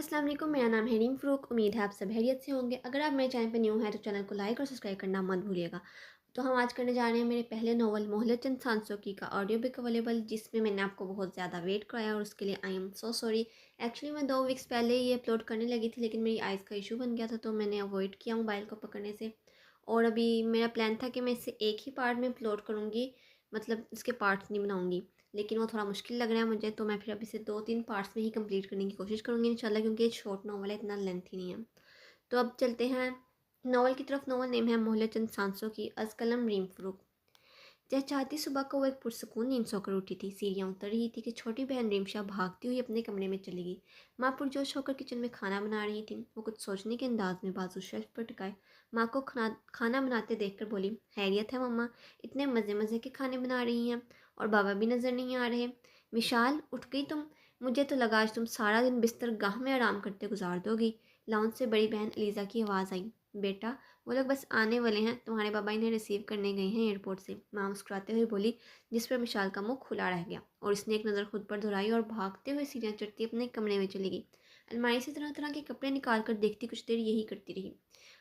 अस्सलाम वालेकुम, मेरा नाम है रीम फ़रूक। उम्मीद है आप सब खैरियत से होंगे। अगर आप मेरे चैनल पर न्यू हैं तो चैनल को लाइक और सब्सक्राइब करना मत भूलिएगा। तो हम आज करने जा रहे हैं मेरे पहले नॉवल मोहल्लत चंद सांसोकी का ऑडियो बुक अवेलेबल, जिसमें मैंने आपको बहुत ज़्यादा वेट कराया और उसके लिए I am so sorry. Actually मैं 2 वीक्स पहले ही अपलोड करने लगी थी, लेकिन मेरी आइज़ का इशू बन गया था तो मैंने अवॉइड किया मोबाइल को पकड़ने से। और अभी मेरा प्लान था कि मैं इसे एक ही पार्ट में अपलोड करूँगी, मतलब इसके पार्ट्स नहीं बनाऊँगी, लेकिन वो थोड़ा मुश्किल लग रहा है मुझे, तो मैं फिर अभी इसे 2-3 पार्ट्स में ही कंप्लीट करने की कोशिश करूँगी इंशाल्लाह, क्योंकि ये शॉर्ट नॉवल है, इतना लेंथी नहीं है। तो अब चलते हैं नॉवल की तरफ। नॉवल नेम है मोहल्ले चंद सांसों की, अज़ कलम रीम फ़रूक। चहचहाती सुबह को वो एक पुरसकून नींद सोकर उठी थी। सीढ़ियाँ उतर रही थी कि छोटी बहन रिमशा भागती हुई अपने कमरे में चली गई। माँ पुरजोश होकर किचन में खाना बना रही थी। वो कुछ सोचने के अंदाज में बाजू शेल्फ पर टिकाए माँ को खाना बनाते देखकर बोली, खैरियत है मम्मा? इतने मज़े मज़े के खाने बना रही हैं और बाबा भी नज़र नहीं आ रहे। विशाल, उठ गई तुम? मुझे तो लगा आज तुम सारा दिन बिस्तर गाह में आराम करते गुजार दोगी। लाउंज से बड़ी बहन अलीज़ा की आवाज़ आई। बेटा, वो लोग बस आने वाले हैं, तुम्हारे बाबा इन्हें रिसीव करने गए हैं एयरपोर्ट से। माँ मुस्कुराते हुए बोली, जिस पर विशाल का मुंह खुला रह गया और इसने एक नज़र खुद पर दोहराई और भागते हुए सीढ़ियाँ चढ़ती अपने कमरे में चली गई। अलमारी से तरह तरह के कपड़े निकाल कर देखती कुछ देर यही करती रही।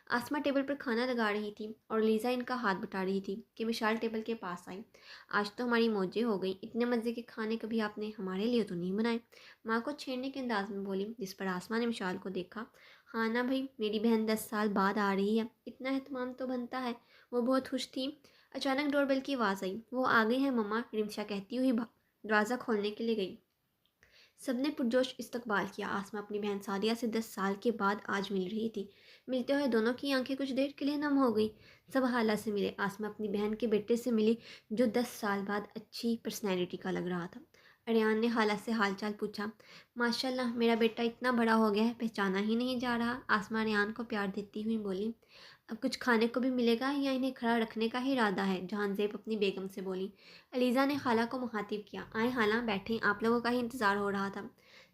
आसमा टेबल पर खाना लगा रही थी और लीज़ा इनका हाथ बटा रही थी कि विशाल टेबल के पास आई। आज तो हमारी मौजें हो गई, इतने मज़े के खाने कभी आपने हमारे लिए तो नहीं बनाए। माँ को छेड़ने के अंदाज में बोली, जिस पर आसमा ने विशाल को देखा। हाँ ना भाई, मेरी बहन 10 साल बाद आ रही है, इतना एहतमाम तो बनता है। वो बहुत खुश थी। अचानक डोरबेल की आवाज़ आई। वो आ गए हैं मम्मा, रिमशा कहती हुई दरवाज़ा खोलने के लिए गई। सबने पुरजोश इस्तकबाल किया। आसमा अपनी बहन सादिया से 10 साल के बाद आज मिल रही थी। मिलते हुए दोनों की आंखें कुछ देर के लिए नम हो गई। सब हाला से मिले। आसमा अपनी बहन के बेटे से मिली, जो 10 साल बाद अच्छी पर्सनैलिटी का लग रहा था। अरियान ने हाला से हालचाल पूछा। माशाल्लाह, मेरा बेटा इतना बड़ा हो गया है, पहचाना ही नहीं जा रहा। आसमा अरियान को प्यार देती हुई बोली। अब कुछ खाने को भी मिलेगा या इन्हें खड़ा रखने का ही इरादा है? जहांजेब अपनी बेगम से बोली। अलीज़ा ने खाला को मुखातिब किया। आए खाला, बैठें, आप लोगों का ही इंतज़ार हो रहा था।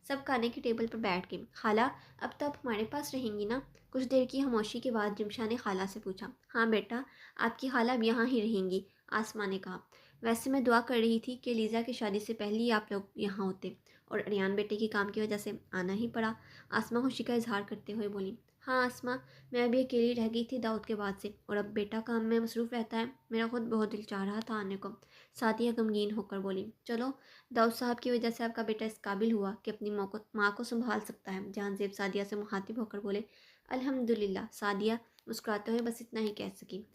सब खाने की टेबल पर बैठ गए। खाला, अब तो आप हमारे पास रहेंगी ना? कुछ देर की खामोशी के बाद रिमशा ने खाला से पूछा। हाँ बेटा, आपकी खाला अब यहाँ ही रहेंगी, आसमा ने कहा। वैसे मैं दुआ कर रही थी कि लीज़ा की शादी से पहले ही आप लोग यहाँ होते, और अरियान बेटे की काम की वजह से आना ही पड़ा। आसमा खुशी का इजहार करते हुए बोली। हाँ आसमा, मैं अभी अकेली रह गई थी दाऊद के बाद से, और अब बेटा काम में मसरूफ़ रहता है। मेरा खुद बहुत दिल चाह रहा था आने को। सादिया गमगीन होकर बोली। चलो, दाऊद साहब की वजह से आपका बेटा इस काबिल हुआ कि अपनी माँ को संभाल सकता है। जहांजेब सादिया से मुखातिब होकर बोले। अल्हम्दुलिल्लाह, सादिया मुस्कुराते हुए बस इतना ही कह सकी।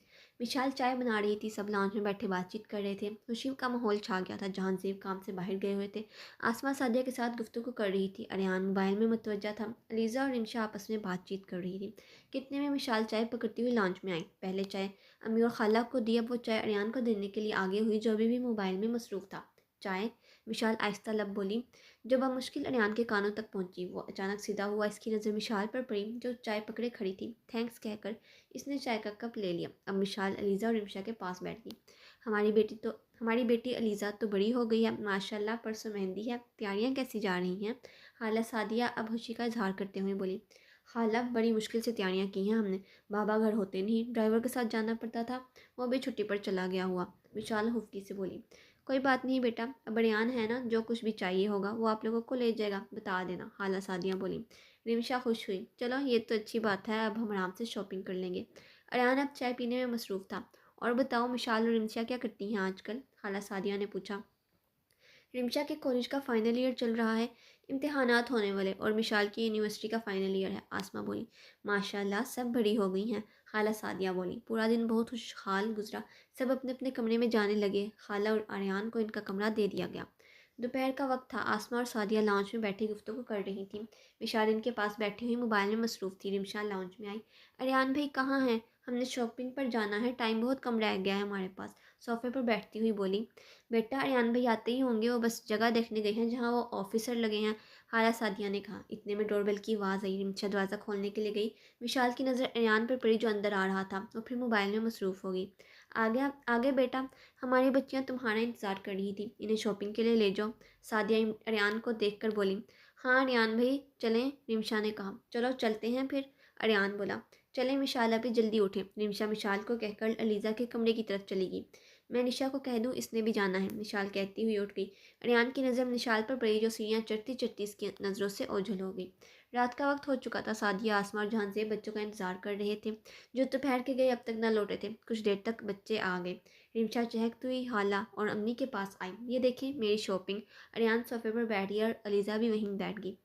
विशाल चाय बना रही थी। सब लाउंज में बैठे बातचीत कर रहे थे। खुशी का माहौल छा गया था। जहांजेब काम से बाहर गए हुए थे। आसमा सादिया के साथ गुफ्तगू कर रही थी। अरियान मोबाइल में मुतवज्जा था। अलीज़ा और इंशा आपस में बातचीत कर रही थी। कितने में विशाल चाय पकड़ती हुई लॉन्च में आई। पहले चाय अम्मी और खाला को दी, अब वो चाय अरियान को देने के लिए आगे हुई, जो अभी भी मोबाइल में मसरूफ़ था। चाय, विशाल आहिस्ता लब बोली। जब वह मुश्किल अरियान के कानों तक पहुंची, वो अचानक सीधा हुआ। इसकी नज़र विशाल पर पड़ी, जो चाय पकड़े खड़ी थी। थैंक्स कहकर इसने चाय का कप ले लिया। अब विशाल अलीज़ा और रिमशा के पास बैठ गई। हमारी बेटी अलीज़ा तो बड़ी हो गई है माशाल्लाह, परसों मेहंदी है। तैयारियां कैसी जा रही हैं? खाला सादिया अब खुशी का इजहार करते हुए बोली। खाला, बड़ी मुश्किल से तैयारियां की हैं हमने। बाबा घर होते नहीं, ड्राइवर के साथ जाना पड़ता था, वो भी छुट्टी पर चला गया हुआ। विशाल हुफ्की से बोली। कोई बात नहीं बेटा, अब बड़ियान है ना, जो कुछ भी चाहिए होगा वो आप लोगों को ले जाएगा, बता देना, खाला सादिया बोली। रिमशा खुश हुई। चलो, ये तो अच्छी बात है, अब हम आराम से शॉपिंग कर लेंगे। अरियान अब चाय पीने में मसरूफ़ था। और बताओ, मिशाल और रिमशा क्या करती हैं आजकल? खाला सादिया ने पूछा। रिमशा के कॉलेज का फाइनल ईयर चल रहा है, इम्तिहानात होने वाले, और मिशाल की यूनिवर्सिटी का फाइनल ईयर है। आसमा बोली। माशाल्लाह, सब बड़ी हो गई हैं, खाला सादिया बोली। पूरा दिन बहुत खुशहाल गुजरा। सब अपने अपने कमरे में जाने लगे। खाला और आर्यान को इनका कमरा दे दिया गया। दोपहर का वक्त था। आसमा और सादिया लाउंज में बैठी गुफ्तगू कर रही थी। विशाल इनके पास बैठी हुई मोबाइल में मसरूफ़ थी। रिमशा लाउंज में आई। अरियान भाई कहाँ हैं? हमने शॉपिंग पर जाना है, टाइम बहुत कम रह गया है हमारे पास, सोफ़े पर बैठती हुई बोली। बेटा, अरियान भाई आते ही होंगे, वो बस जगह देखने गए हैं जहाँ वो ऑफिसर लगे हैं, हाला सादिया ने कहा। इतने में डोरबेल की आवाज़ आई। रिमशा दरवाज़ा खोलने के लिए गई। विशाल की नज़र अरियान पर पड़ी, जो अंदर आ रहा था। वो फिर मोबाइल में मसरूफ़ हो गई। आगे आगे बेटा, हमारी बच्चियाँ तुम्हारा इंतज़ार कर रही थी, इन्हें शॉपिंग के लिए ले जाओ, सादिया अरियान को देख कर बोली। हाँ अरियान भाई, चलें, रिमशा ने कहा। चलो चलते हैं फिर, अरियान बोला। चलें विशाल, अभी जल्दी उठें। रिमशा विशाल को कहकर अलीज़ा के कमरे की तरफ चली गई। मैं निशा को कह दूँ इसने भी जाना है, निशाल कहती हुई उठ गई। अरियान की नज़र निशाल पर पड़ी जो सीढ़ियाँ चढ़ती चढ़ती इसकी नज़रों से ओझल हो गई। रात का वक्त हो चुका था। सादिया, आसमा और जहांज़ेब बच्चों का इंतजार कर रहे थे जो दोपहर के गए अब तक न लौटे थे। कुछ देर तक बच्चे आ गए। रिमशा चहकती हुई हाला और अम्मी के पास आई। ये देखें मेरी शॉपिंग। अरियान सोफे पर बैठ गया और अलीज़ा भी वहीं बैठ गई।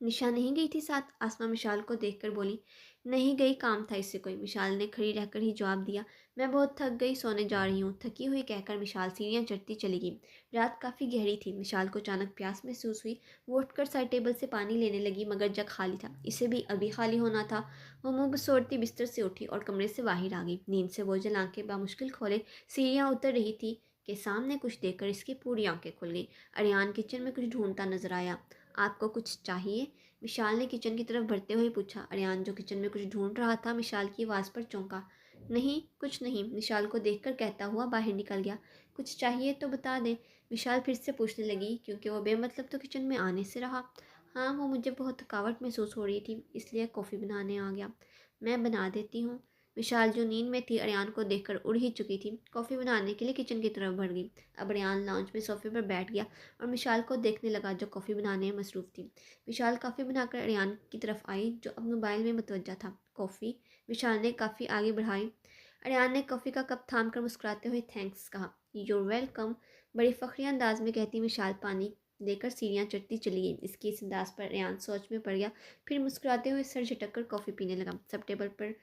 निशा नहीं गई थी साथ? आसमा विशाल को देखकर बोली। नहीं गई, काम था इससे कोई। विशाल ने खड़ी रहकर ही जवाब दिया। मैं बहुत थक गई, सोने जा रही हूँ। थकी हुई कहकर विशाल सीढ़ियाँ चढ़ती चली गई। रात काफ़ी गहरी थी। विशाल को अचानक प्यास महसूस हुई। वो उठकर साइड टेबल से पानी लेने लगी मगर जग खाली था। इसे भी अभी खाली होना था। वो मुँह बसोड़ती बिस्तर से उठी और कमरे से बाहर आ गई। नींद से बोझल आंखें बामुश्किल खोले सीढ़ियाँ उतर रही थी कि सामने कुछ देखकर इसकी पूरी आंखें खुल गई। अरियान किचन में कुछ ढूंढता नजर आया। आपको कुछ चाहिए? विशाल ने किचन की तरफ बढ़ते हुए पूछा। अरियान जो किचन में कुछ ढूंढ रहा था विशाल की आवाज़ पर चौंका। नहीं, कुछ नहीं, विशाल को देखकर कहता हुआ बाहर निकल गया। कुछ चाहिए तो बता दें, विशाल फिर से पूछने लगी क्योंकि वो बेमतलब तो किचन में आने से रहा। हाँ, वो मुझे बहुत थकावट महसूस हो रही थी इसलिए कॉफ़ी बनाने आ गया। मैं बना देती हूँ। विशाल जो नींद में थी अरियान को देखकर उड़ ही चुकी थी। कॉफ़ी बनाने के लिए किचन की तरफ बढ़ गई। अब अरियान लाउंज में सोफे पर बैठ गया और विशाल को देखने लगा जो कॉफ़ी बनाने में मसरूफ़ थी। विशाल काफ़ी बनाकर अरियान की तरफ आई जो अब मोबाइल में मुतवज्जा था। कॉफ़ी? विशाल ने काफ़ी आगे बढ़ाई। अरियान ने कॉफ़ी का कप थाम कर मुस्कुराते हुए थैंक्स कहा। यूर वेलकम, बड़ी फ़खरिया अंदाज में कहती विशाल पानी लेकर सीढ़ियाँ चढ़ती चली गई। इसकी इस अंदाज पर अरियान सोच में पड़ गया। फिर मुस्कुराते हुए सर झटक कर कॉफ़ी पीने लगा। सब टेबल पर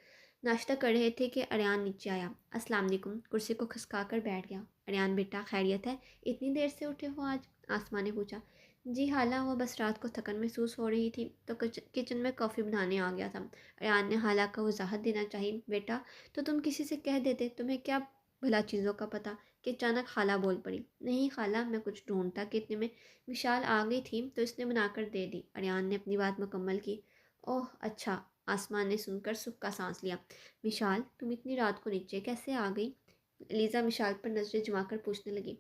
नाश्ता कर रहे थे कि अरियान नीचे आया। अस्सलाम वालेकुम, कुर्सी को खिसका कर बैठ गया। अरियान बेटा खैरियत है? इतनी देर से उठे हो आज? आसमा ने पूछा। जी हाला, वो बस रात को थकन महसूस हो रही थी तो किचन में कॉफ़ी बनाने आ गया था। अयान ने हाला को वजाहत देना चाहिए। बेटा, तो तुम किसी से कह देते, तुम्हें क्या भला चीज़ों का पता? कि अचानक खाला बोल पड़ी। नहीं खाला, मैं कुछ ढूंढता कि इतने में विशाल आ गई थी तो इसने बनाकर दे दी। अरियान ने अपनी बात मुकम्मल की। ओह अच्छा। आसमान ने सुनकर सुख का सांस लिया। विशाल, तुम इतनी रात को नीचे कैसे आ गई? लीज़ा विशाल पर नजरें जमाकर पूछने लगी।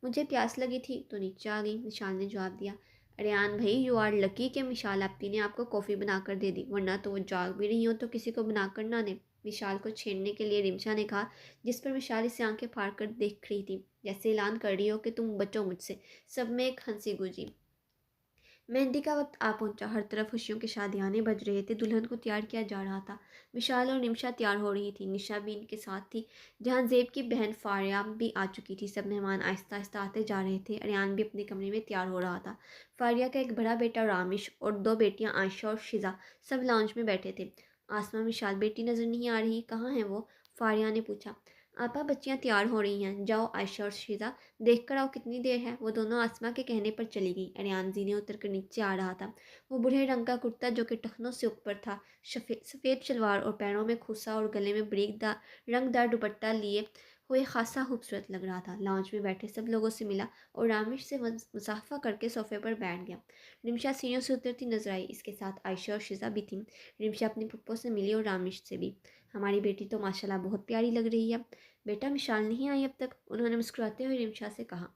मुझे प्यास लगी थी तो नीचे आ गई, विशाल ने जवाब दिया। अरियान भाई, यू आर लकी कि विशाल आपी ने आपको कॉफ़ी बनाकर दे दी, वरना तो वो जाग भी रही हो तो किसी को बनाकर ना दे। विशाल को छेड़ने के लिए रिमशा ने कहा, जिस पर विशाल इसे आंखें फाड़ कर देख रही थी जैसे ऐलान कर रही हो कि तुम बचो मुझसे। सब में एक हंसी गूंजी। मेहंदी का वक्त आ पहुंचा। हर तरफ खुशियों के शादियाने बज रहे थे। दुल्हन को तैयार किया जा रहा था। विशाल और निमिषा तैयार हो रही थी। निशा भी इनके साथ थी। जहां जेब की बहन फारिया भी आ चुकी थी। सब मेहमान आहिस्ता आहिस्ता आते जा रहे थे। अरियान भी अपने कमरे में तैयार हो रहा था। फारिया का एक बड़ा बेटा रामिश और दो बेटियां आयशा और शिजा सब लाउंज में बैठे थे। आसमा, विशाल बेटी नज़र नहीं आ रही, कहाँ है वो? फारिया ने पूछा। आपा, बच्चियां तैयार हो रही हैं, जाओ आयशा और शिजा देख कर आओ कितनी देर है। वो दोनों आसमा के कहने पर चली गई। अरियान जीने उतर कर नीचे आ रहा था। वो बूढ़े रंग का कुर्ता जो कि टखनों से ऊपर था, सफ़ेद शलवार और पैरों में खुसा और गले में बरीकदार रंगदार दुपट्टा लिए हुए खासा खूबसूरत लग रहा था। लाउंज में बैठे सब लोगों से मिला और रामिश से मुसाफा करके सोफे पर बैठ गया। रिमशा सीढ़ियों से उतरती नजर आई। इसके साथ आयशा और शिजा भी थी। रिमशा अपनी पप्पो से मिली और रामिश से भी। हमारी बेटी तो माशाल्लाह बहुत प्यारी लग रही है। बेटा, विशाल नहीं आई अब तक? उन्होंने मुस्कुराते हुए रिमशा से कहा।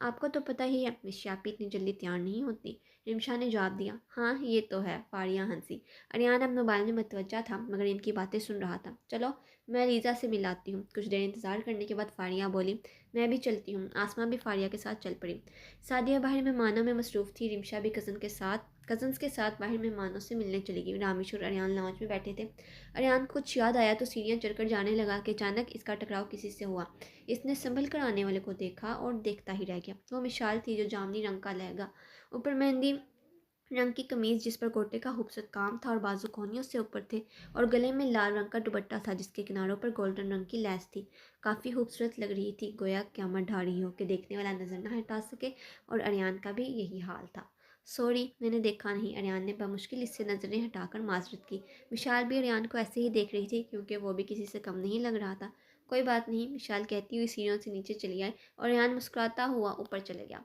आपको तो पता ही है मिश्यापी इतनी जल्दी तैयार नहीं होती, रिमशा ने जवाब दिया। हाँ ये तो है, फारिया हंसी। अरियान अब मोबाइल में मतवज्जा था मगर इनकी बातें सुन रहा था। चलो मैं लीज़ा से मिलाती हूँ। कुछ देर इंतज़ार करने के बाद फारिया बोली, मैं भी चलती हूँ। आसमा भी फारिया के साथ चल पड़ी। सादिया बाहर मेहमानों में मसरूफ़ थी। रिमशा भी कज़न्स के साथ बाहर मेहमानों से मिलने चली गई। रामेश और अरियान लाउंज में बैठे थे। अरियान को कुछ याद आया तो सीढ़ियाँ चढ़कर जाने लगा कि अचानक इसका टकराव किसी से हुआ। इसने संभल कर आने वाले को देखा और देखता ही रह गया। वो मिशाल थी जो जामनी रंग का लहंगा, ऊपर मेहंदी रंग की कमीज जिस पर गोटे का खूबसूरत काम था और बाजू कोहनियों से ऊपर थे, और गले में लाल रंग का दुपट्टा था जिसके किनारों पर गोल्डन रंग की लैस थी। काफ़ी खूबसूरत लग रही थी, गोया क़यामत ढा रही हो कि देखने वाला नजर न हटा सके। और अरियान का भी यही हाल था। सॉरी, मैंने देखा नहीं, अरियान ने बमुश्किल इससे नज़रें हटाकर माजरत की। विशाल भी अरियान को ऐसे ही देख रही थी क्योंकि वो भी किसी से कम नहीं लग रहा था। कोई बात नहीं, विशाल कहती हुई सीढ़ियों से नीचे चली आई और अरियान मुस्कुराता हुआ ऊपर चले गया।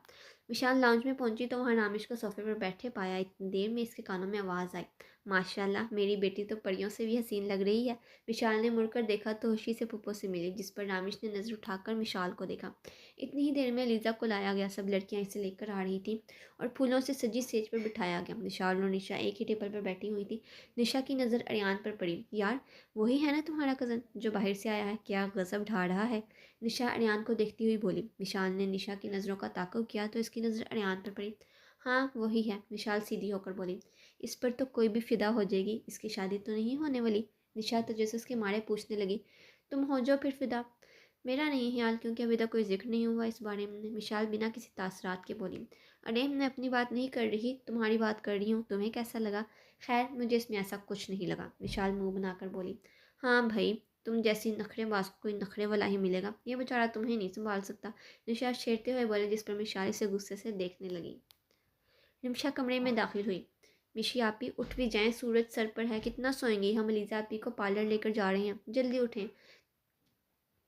विशाल लाउंज में पहुंची तो वहाँ रामिश को सोफे पर बैठे पाया। इतनी देर में इसके कानों में आवाज़ आई, माशाल्लाह मेरी बेटी तो परियों से भी हसीन लग रही है। विशाल ने मुड़कर देखा तो खुशी से पुप्पो से मिली, जिस पर रामिश ने नज़र उठाकर विशाल को देखा। इतनी ही देर में लीज़ा को लाया गया। सब लड़कियां इसे लेकर आ रही थी और फूलों से सजी स्टेज पर बिठाया गया। निशाल और निशा एक ही टेबल पर बैठी हुई थी। निशा की नज़र अरियान पर पड़ी। यार, वही है ना तुम्हारा कज़न जो बाहर से आया है? क्या गज़ब ढा रहा है। निशा अरियान को देखती हुई बोली। विशाल ने निशा की नज़रों का ताक़ुब किया तो इसकी नज़र अरियान पर पड़ी। हाँ, वही है, विशाल सीधी होकर बोली। इस पर तो कोई भी फिदा हो जाएगी। इसकी शादी तो नहीं होने वाली? निशा तजस्सुस के मारे पूछने लगी। तुम हो जाओ फिर फिदा। मेरा नहीं ख्याल, क्योंकि अभी तक कोई जिक्र नहीं हुआ इस बारे में। विशाल बिना किसी तासरात के बोली। अरे, मैं अपनी बात नहीं कर रही, तुम्हारी बात कर रही हूँ। तुम्हें कैसा लगा? खैर, मुझे इसमें ऐसा कुछ नहीं लगा, विशाल मुंह बनाकर बोली। हाँ भाई, तुम जैसी नखरेबाज को कोई नखरे वाला ही मिलेगा। ये बेचारा तुम्हें नहीं संभाल सकता, निशा छेड़ते हुए बोले, जिस पर मिशाल से गुस्से से देखने लगी। निमिषा कमरे में दाखिल हुई। मिशी आपी, उठ भी जाएं, सूरज सर पर है, कितना सोएंगी? हम अलीज़ा आपी को पार्लर लेकर जा रहे हैं, जल्दी उठें।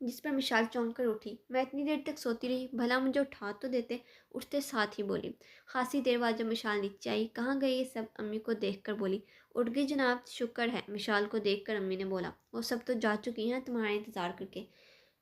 जिस पर मिशाल चौंक कर उठी। मैं इतनी देर तक सोती रही, भला मुझे उठा तो देते। उठते साथ ही बोली। खासी देर बाद जब मिशाल नीचे आई, कहाँ गई ये सब? अम्मी को देख कर बोली। उठ गई जनाब, शुक्र है। मिशाल को देख कर अम्मी ने बोला। वो सब तो जा चुकी हैं तुम्हारा इंतज़ार करके।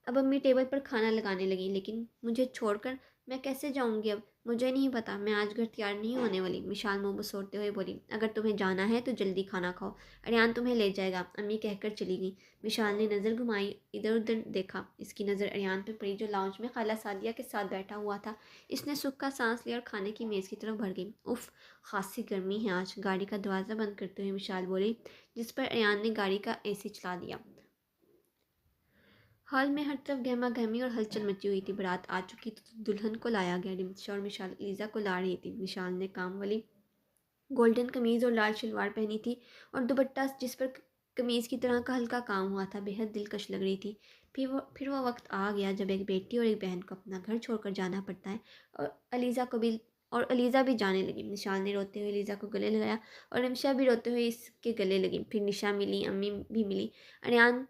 अब अम्मी टेबल पर खाना लगाने लगी। लेकिन मुझे छोड़कर मैं कैसे जाऊंगी अब? मुझे नहीं पता, मैं आज घर तैयार नहीं होने वाली, मिशाल मुंह बसोड़ते हुए बोली। अगर तुम्हें जाना है तो जल्दी खाना खाओ, अरियान तुम्हें ले जाएगा, अम्मी कहकर चली गई। मिशाल ने नज़र घुमाई, इधर उधर देखा। इसकी नज़र अरियान पर पड़ी जो लाउंज में खाला सादिया के साथ बैठा हुआ था। इसने सुख का सांस लिया और खाने की मेज़ की तरफ बढ़ गई। उफ, खासी गर्मी है आज। गाड़ी का दरवाज़ा बंद करते हुए मिशाल बोली, जिस पर अरियान ने गाड़ी का एसी चला दिया। हॉल में हर तरफ गहमा गहमी और हलचल मची हुई थी। बारात आ चुकी तो दुल्हन को लाया गया। रिमशा और मिशाल लीज़ा को ला रही थी। मिशाल ने काम वाली गोल्डन कमीज़ और लाल शलवार पहनी थी और दुपट्टा जिस पर कमीज़ की तरह का हल्का काम हुआ था, बेहद दिलकश लग रही थी। फिर वो वक्त आ गया जब एक बेटी और एक बहन को अपना घर छोड़कर जाना पड़ता है। और अलीज़ा भी जाने लगी। निशाल ने रोते हुए लीज़ा को गले लगाया और रिमशा भी रोते हुए इसके गले लगी। फिर निशा मिली, अम्मी भी मिली। अरियान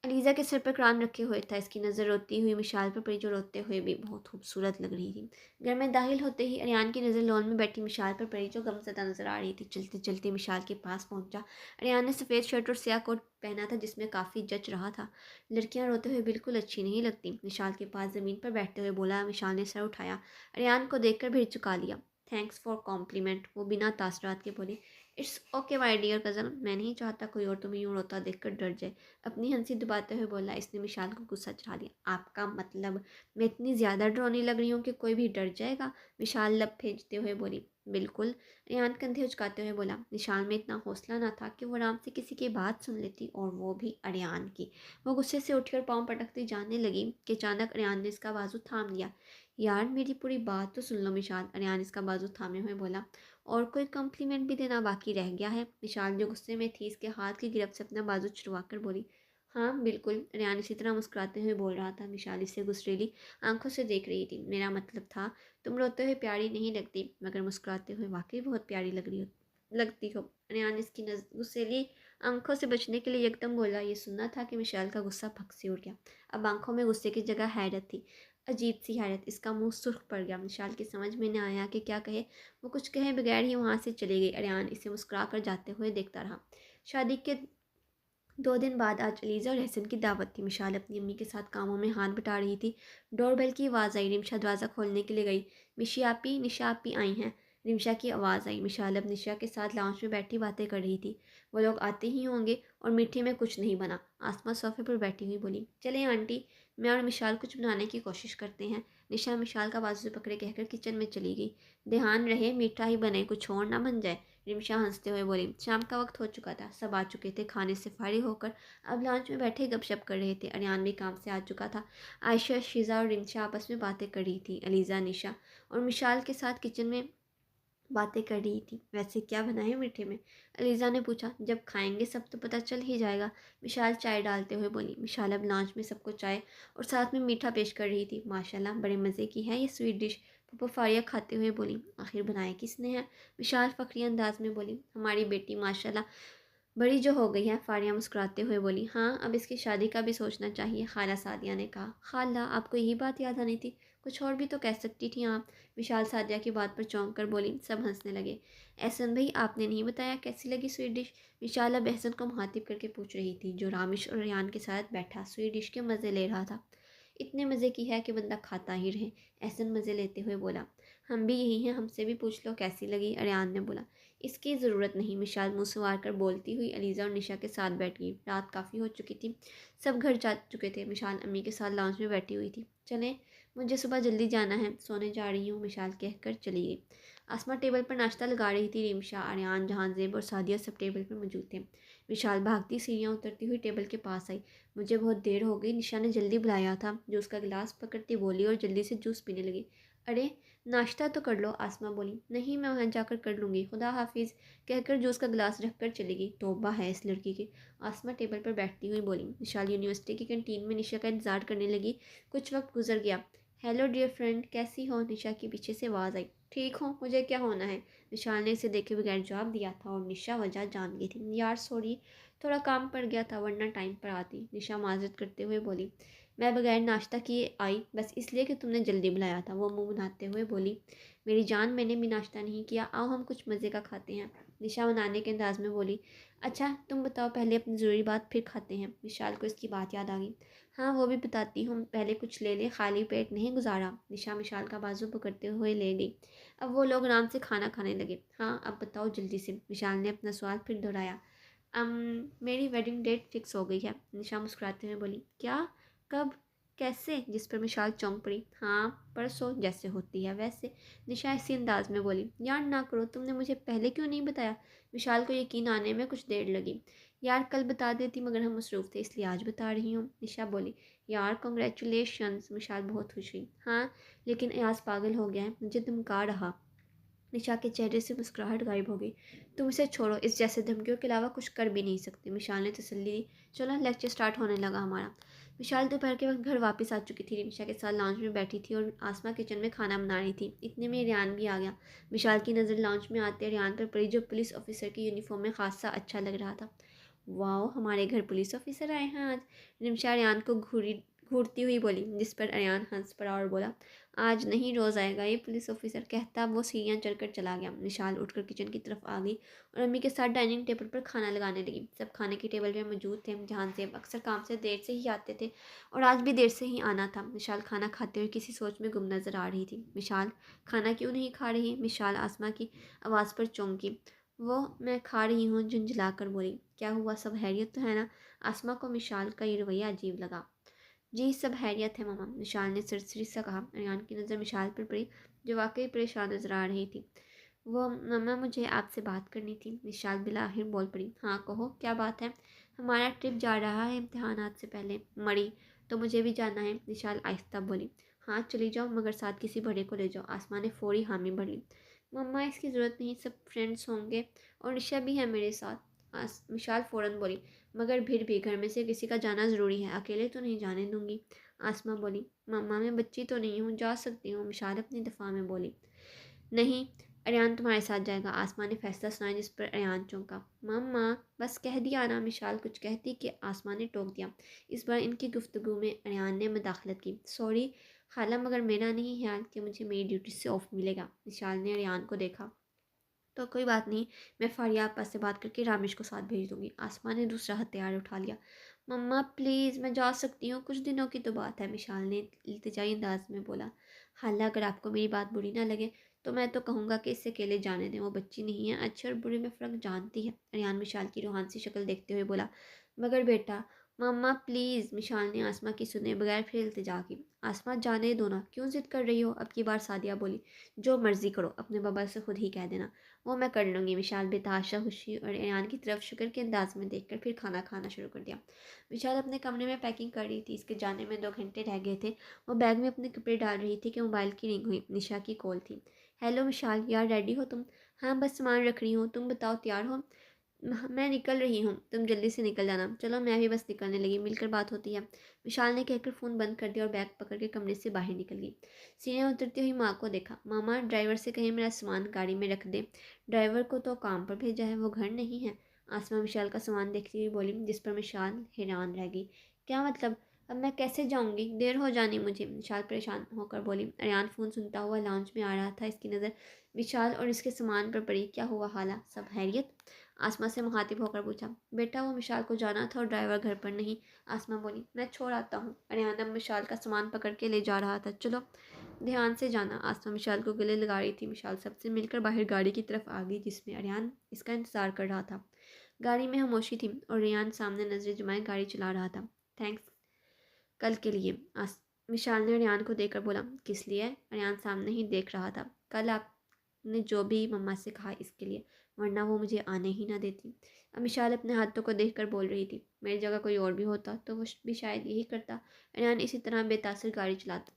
अलीज़ा के सिर पर कुरान रखे हुए था। इसकी नज़र रोती हुई मिशाल पर पड़ी जो रोते हुए भी बहुत खूबसूरत लग रही थी। घर में दाखिल होते ही अरियान की नज़र लॉन में बैठी मिशाल पर पड़ी जो गमज़दा नज़र आ रही थी। चलते चलते मिशाल के पास पहुंचा। अरियान ने सफ़ेद शर्ट और स्याह कोट पहना था जिसमें काफ़ी जच रहा था। लड़कियां रोते हुए बिल्कुल अच्छी नहीं लगती, मिशाल के पास ज़मीन पर बैठते हुए बोला। मिशाल ने सर उठाया, अरियान को देखकर भी झुका लिया। थैंक्स फॉर कॉम्प्लीमेंट, वो बिना तासरात के बोली। It's okay my dear cousin, मैं नहीं चाहता कोई और तुम्हें यूँ रोता देखकर डर जाए। अपनी हंसी दबाते हुए बोला। इसने मिशाल को गुस्सा चढ़ा दिया। आपका मतलब मैं इतनी ज़्यादा डरावनी लग रही हूँ कि कोई भी डर जाएगा? मिशाल लब भेजते हुए बोली। बिल्कुल, रेहान कंधे उचकाते हुए बोला। निशाल में इतना हौसला ना था कि वो आराम से किसी की बात सुन लेती, और वो भी अरियान की। वो गुस्से से उठकर पाँव पटकती जाने लगी कि अचानक अरियान ने इसका बाजू थाम लिया। यार, मेरी पूरी बात तो सुन लो मिशाल, अरियान इसका बाजू थामे हुए बोला। और कोई कम्प्लीमेंट भी देना बाकी रह गया है? मिशाल जो गुस्से में थी इसके हाथ की गिरफ्त से अपना बाजू छुड़वा कर बोली। हाँ बिल्कुल, अरियान इसी तरह मुस्कुराते हुए बोल रहा था। मिशाल इसे गुस्सेली आंखों से देख रही थी। मेरा मतलब था, तुम रोते हुए प्यारी नहीं लगती, मगर मुस्कुराते हुए वाकई बहुत प्यारी लगती हो। अरियान इसकी गुस्सेली आंखों से बचने के लिए एकदम बोला। ये सुनना था कि मिशाल का गुस्सा भक से उड़ गया। अब आंखों में गुस्से की जगह हैरत थी, अजीब सी हैरत। इसका मुंह सुर्ख पड़ गया। मिशाल की समझ में न आया कि क्या कहे। वो कुछ कहे बगैर ही वहाँ से चली गई। अरियान इसे मुस्कुरा कर जाते हुए देखता रहा। शादी के 2 दिन बाद आज अलीज़ा और एहसन की दावत थी। मिशाल अपनी अम्मी के साथ कामों में हाथ बटा रही थी। डोरबेल की आवाज़ आई। रिमशा दरवाज़ा खोलने के लिए गई। निशा आपी आई हैं। रिमशा की आवाज़ आई। मिशाल अब निशा के साथ लाउंज में बैठी बातें कर रही थी। वो लोग आते ही होंगे और मीठे में कुछ नहीं बना। आसमा सोफे पर बैठी हुई बोली, चलें आंटी, मैं और मिशाल कुछ बनाने की कोशिश करते हैं। निशा मिशाल का बाजू पकड़े कहकर किचन में चली गई। ध्यान रहे मीठा ही बने, कुछ और ना बन जाए। रिमशा हंसते हुए बोली। शाम का वक्त हो चुका था, सब आ चुके थे। खाने से फारिग होकर अब लॉन्च में बैठे गपशप कर रहे थे। अरियान भी काम से आ चुका था। आयशा, शीज़ा और रिमशा आपस में बातें कर रही थी। अलीज़ा, निशा और मिशाल के साथ किचन में बातें कर रही थी। वैसे क्या बनाए मीठे में? अलीज़ा ने पूछा। जब खाएंगे सब तो पता चल ही जाएगा, मिशाल चाय डालते हुए बोली। मिशाल अब लॉन्च में सबको चाय और साथ में मीठा पेश कर रही थी। माशाल्लाह, बड़े मज़े की है ये स्वीट डिश, पप्पा फारिया खाते हुए बोली। आखिर बनाया किसने है? विशाल फ़ख्री अंदाज में बोली। हमारी बेटी माशाल्लाह बड़ी जो हो गई है। फारिया मुस्कुराते हुए बोली। हाँ, अब इसकी शादी का भी सोचना चाहिए, खाला सादिया ने कहा। खाला, आपको यही बात याद आनी थी? कुछ और भी तो कह सकती थी आप। विशाल सादिया की बात पर चौंक कर बोली। सब हंसने लगे। एहसन भाई, आपने नहीं बताया कैसी लगी स्वीट डिश? विशाल अब एहसन को मुखातिब करके पूछ रही थी, जो रामिश और रेहान के साथ बैठा स्वीट डिश के मज़े ले रहा था। इतने मज़े की है कि बंदा खाता ही रहे। एहसन मज़े लेते हुए बोला। हम भी यही हैं, हमसे भी पूछ लो कैसी लगी। अरियान ने बोला। इसकी ज़रूरत नहीं, मिशाल मुँह संवार कर बोलती हुई अलीज़ा और निशा के साथ बैठ गई। रात काफ़ी हो चुकी थी, सब घर जा चुके थे। मिशाल अम्मी के साथ लाउंज में बैठी हुई थी। चलें, मुझे सुबह जल्दी जाना है, सोने जा रही हूँ, मिशाल कहकर चली गई। आसमा टेबल पर नाश्ता लगा रही थी। रिमशा, आर्यान, जहांजेब और सादिया सब टेबल पर मौजूद थे। विशाल भागती सीढ़ियाँ उतरती हुई टेबल के पास आई। मुझे बहुत देर हो गई, निशा ने जल्दी बुलाया था। जूस का गिलास पकड़ती बोली और जल्दी से जूस पीने लगी। अरे नाश्ता तो कर लो, आसमा बोली। नहीं, मैं वहाँ जाकर कर लूँगी, खुदा हाफिज़, कहकर जूस का गिलास रखकर चली गई। तौबा है इस लड़की की। आसमा टेबल पर बैठती हुई बोली। विशाल यूनिवर्सिटी की कैंटीन में निशा का इंतजार करने लगी। कुछ वक्त गुजर गया। हेलो डियर फ्रेंड, कैसी हो, निशा की पीछे से आवाज़ आई। ठीक हो, मुझे क्या होना है, विशाल ने इसे देखे बगैर जवाब दिया था और निशा वजह जान गई थी। यार सॉरी, थोड़ा काम पड़ गया था, वरना टाइम पर आती, निशा माजरत करते हुए बोली। मैं बगैर नाश्ता किए आई, बस इसलिए कि तुमने जल्दी बुलाया था, वो मुंह बनाते हुए बोली। मेरी जान, मैंने भी नाश्ता नहीं किया, आओ हम कुछ मज़े का खाते हैं, निशा मनाने के अंदाज में बोली। अच्छा तुम बताओ, पहले अपनी ज़रूरी बात फिर खाते हैं। विशाल को इसकी बात याद आ गई। हाँ वो भी बताती हूँ, पहले कुछ ले ले, खाली पेट नहीं गुजारा। निशा विशाल का बाजू पकड़ते हुए ले गई। अब वो लोग आराम से खाना खाने लगे। हाँ अब बताओ जल्दी से, विशाल ने अपना सवाल फिर दोहराया। मेरी वेडिंग डेट फिक्स हो गई है, निशा मुस्कुराते हुए बोली। क्या, कब, कैसे, जिस पर विशाल चौंक पड़ी। हाँ परसों, जैसे होती है वैसे, निशा इसी अंदाज में बोली। यार ना करो, तुमने मुझे पहले क्यों नहीं बताया। विशाल को यकीन आने में कुछ देर लगी। यार कल बता देती, मगर हम मसरूफ़ थे, इसलिए आज बता रही हूँ, निशा बोली। यार कॉन्ग्रेचुलेशंस, विशाल बहुत खुश हुई। हाँ लेकिन अयाज पागल हो गया है, मुझे धमका रहा। निशा के चेहरे से मुस्कुराहट गायब हो गई। तुम इसे छोड़ो, इस जैसे धमकियों के अलावा कुछ कर भी नहीं सकती, विशाल ने तसल्ली दी। चलो लेक्चर स्टार्ट होने लगा हमारा। विशाल दोपहर के वक्त घर वापस आ चुकी थी। निशा के साथ लॉन्च में बैठी थी और आसमा किचन में खाना बना रही थी। इतने में रियान भी आ गया। विशाल की नज़र लॉन्च में आते रियान पर पड़ी, जो पुलिस ऑफिसर की यूनिफॉर्म में खासा अच्छा लग रहा था। वाओ, हमारे घर पुलिस ऑफिसर आए हैं आज, निमिषा अरियान को घूरती हुई बोली, जिस पर अरियान हंस पड़ा और बोला। आज नहीं, रोज़ आएगा ये पुलिस ऑफिसर, कहता वो सीढ़ियाँ चढ़कर चला गया। विशाल उठकर किचन की तरफ आ गई और अम्मी के साथ डाइनिंग टेबल पर खाना लगाने लगी। सब खाने की टेबल पर मौजूद थे। जहां से अक्सर काम से देर से ही आते थे और आज भी देर से ही आना था। विशाल खाना खाते हुए किसी सोच में गुम नजर आ रही थी। विशाल खाना क्यों नहीं खा रही, विशाल आसमा की आवाज़ पर चौंकी। वो मैं खा रही हूँ, झुंझला कर बोली। क्या हुआ, सब हैरियत तो है ना। आसमा को विशाल का ये रवैया अजीब लगा। जी सब हैरियत है मम्मा, विशाल ने सरसरी सा कहा। अरियान की नज़र विशाल पर पड़ी, जो वाकई परेशान नजर आ रही थी। वो मम्मा, मुझे आपसे बात करनी थी, विशाल बिला आखिर बोल पड़ी। हाँ कहो, क्या बात है। हमारा ट्रिप जा रहा है इम्तिहानात से पहले, मड़ी, तो मुझे भी जाना है, विशाल आहिस्ता बोली। हाँ चली जाओ, मगर साथ किसी बड़े को ले जाओ, आसमा ने फौरी हामी भर ली। मम्मा इसकी ज़रूरत नहीं, सब फ्रेंड्स होंगे और निशा भी है मेरे साथ, विशाल फ़ौरन बोली। मगर फिर भी घर में से किसी का जाना ज़रूरी है, अकेले तो नहीं जाने दूंगी, आसमा बोली। मम्मा मैं बच्ची तो नहीं हूँ, जा सकती हूँ, विशाल अपनी दफ़ा में बोली। नहीं, अरियान तुम्हारे साथ जाएगा, आसमा ने फैसला सुनाया, जिस पर अरियान चौंका। मम्मा बस कह दिया ना, विशाल कुछ कहती कि आसमा ने टोक दिया। इस बार इनकी गुफ्तगू में अरियान ने मुदाखलत की। सॉरी खाला, मगर मेरा नहीं ख्याल कि मुझे मेरी ड्यूटी से ऑफ मिलेगा। विशाल ने अरियान को देखा। तो कोई बात नहीं, मैं फारिया आपा से बात करके रामेश को साथ भेज दूंगी, आसमा ने दूसरा हथियार उठा लिया। मम्मा प्लीज़, मैं जा सकती हूँ, कुछ दिनों की तो बात है, विशाल ने इल्तिजाई अंदाज में बोला। हालांकि अगर आपको मेरी बात बुरी ना लगे तो मैं तो कहूँगा कि इसे अकेले जाने दें, वो बच्ची नहीं है, अच्छे और बुरे में फ़र्क जानती है, अरियान विशाल की रूहानी शक्ल देखते हुए बोला। मगर बेटा, मम्मा प्लीज़, विशाल ने आसमा की सुने बगैर फिर इल्तिजा की। आसमा जाने दो ना, क्यों ज़िद कर रही हो, अब की बार सादिया बोली। जो मर्ज़ी करो, अपने बाबा से खुद ही कह देना, वो मैं कर लूँगी, विशाल बेतहाशा खुशी और अयान की तरफ शुक्र के अंदाज में देखकर फिर खाना खाना शुरू कर दिया। विशाल अपने कमरे में पैकिंग कर रही थी, इसके जाने में 2 घंटे रह गए थे। वो बैग में अपने कपड़े डाल रही थी कि मोबाइल की रिंग हुई, निशा की कॉल थी। हेलो विशाल, यार रेडी हो तुम। हाँ बस सामान रख रही हूँ, तुम बताओ तैयार हो। मैं निकल रही हूँ, तुम जल्दी से निकल जाना। चलो मैं भी बस निकलने लगी, मिलकर बात होती है, विशाल ने कहकर फ़ोन बंद कर दिया और बैग पकड़ के कमरे से बाहर निकल गई। सीढ़ियाँ उतरती हुई माँ को देखा। मामा ड्राइवर से कहें मेरा सामान गाड़ी में रख दे, ड्राइवर को तो काम पर भेजा है, वो घर नहीं है। आसमा विशाल का सामान देखती हुई बोली, जिस पर विशाल हैरान रह गई। क्या मतलब, अब मैं कैसे जाऊंगी, देर हो जानी मुझे, विशाल परेशान होकर बोली। अरियान फ़ोन सुनता हुआ लाउंज में आ रहा था, इसकी नज़र विशाल और इसके सामान पर पड़ी। क्या हुआ हाला, सब हैरियत। आसमा से मुखातिब होकर पूछा, बेटा वो मिशाल को जाना था और ड्राइवर घर पर नहीं। आसमा बोली, मैं छोड़ आता हूँ। अरियान अब मिशाल का सामान पकड़ के ले जा रहा था। चलो ध्यान से जाना। आसमा मिशाल को गले लगा रही थी। मिशाल सबसे मिलकर बाहर गाड़ी की तरफ आ गई जिसमें अरियान इसका इंतजार कर रहा था। गाड़ी में खामोशी थी और रियान सामने नजरें जमाए गाड़ी चला रहा था। थैंक्स कल के लिए। विशाल ने अरियान को देखकर बोला, किस लिए? अरियान सामने ही देख रहा था। कल आपने जो भी मम्मा से कहा इसके लिए, वरना वो मुझे आने ही ना देती। अब विशाल अपने हाथों को देखकर बोल रही थी, मेरी जगह कोई और भी होता तो वो भी शायद यही करता। अरियान इसी तरह बेतासर गाड़ी चलाता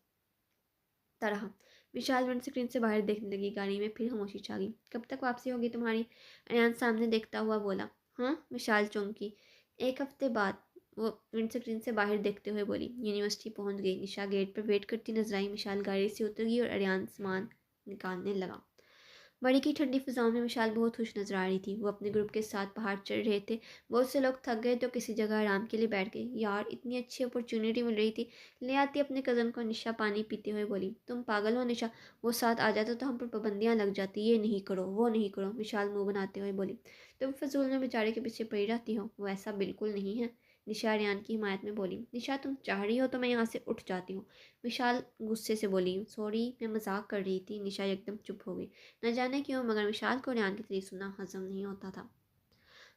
रहा। विशाल विंड स्क्रीन से बाहर देखने लगी। गाड़ी में फिर खामोशी छा गई। कब तक वापसी होगी तुम्हारी? अरियान सामने देखता हुआ बोला। हाँ, विशाल चौंकी। एक हफ्ते बाद। वो विंड स्क्रीन से बाहर देखते हुए बोली। यूनिवर्सिटी पहुंच गई। निशा गेट पर वेट करती नजर आई। विशाल गाड़ी से उतर गई और अरियान सामान निकालने लगा। बड़ी की ठंडी फिजाओं में विशाल बहुत खुश नजर आ रही थी। वो अपने ग्रुप के साथ पहाड़ चढ़ रहे थे। बहुत से लोग थक गए तो किसी जगह आराम के लिए बैठ गए। यार इतनी अच्छी अपॉर्चुनिटी मिल रही थी। ले आती अपने कज़न को। निशा पानी पीते हुए बोली, तुम पागल हो निशा? वो साथ आ जाता तो हम पर पाबंदियां लग जाती। ये नहीं करो, वो नहीं करो। विशाल मुंह बनाते हुए बोली, तुम फजूल में बेचारे के पीछे पड़ी रहती हो। वो ऐसा बिल्कुल नहीं है। निशा अरियान की हिमायत में बोली, निशा तुम चाह रही हो तो मैं यहाँ से उठ जाती हूँ। विशाल गुस्से से बोली, सॉरी मैं मजाक कर रही थी। निशा एकदम चुप हो गई। न जाने क्यों मगर विशाल को रियान की तारीफ सुनना हजम नहीं होता था।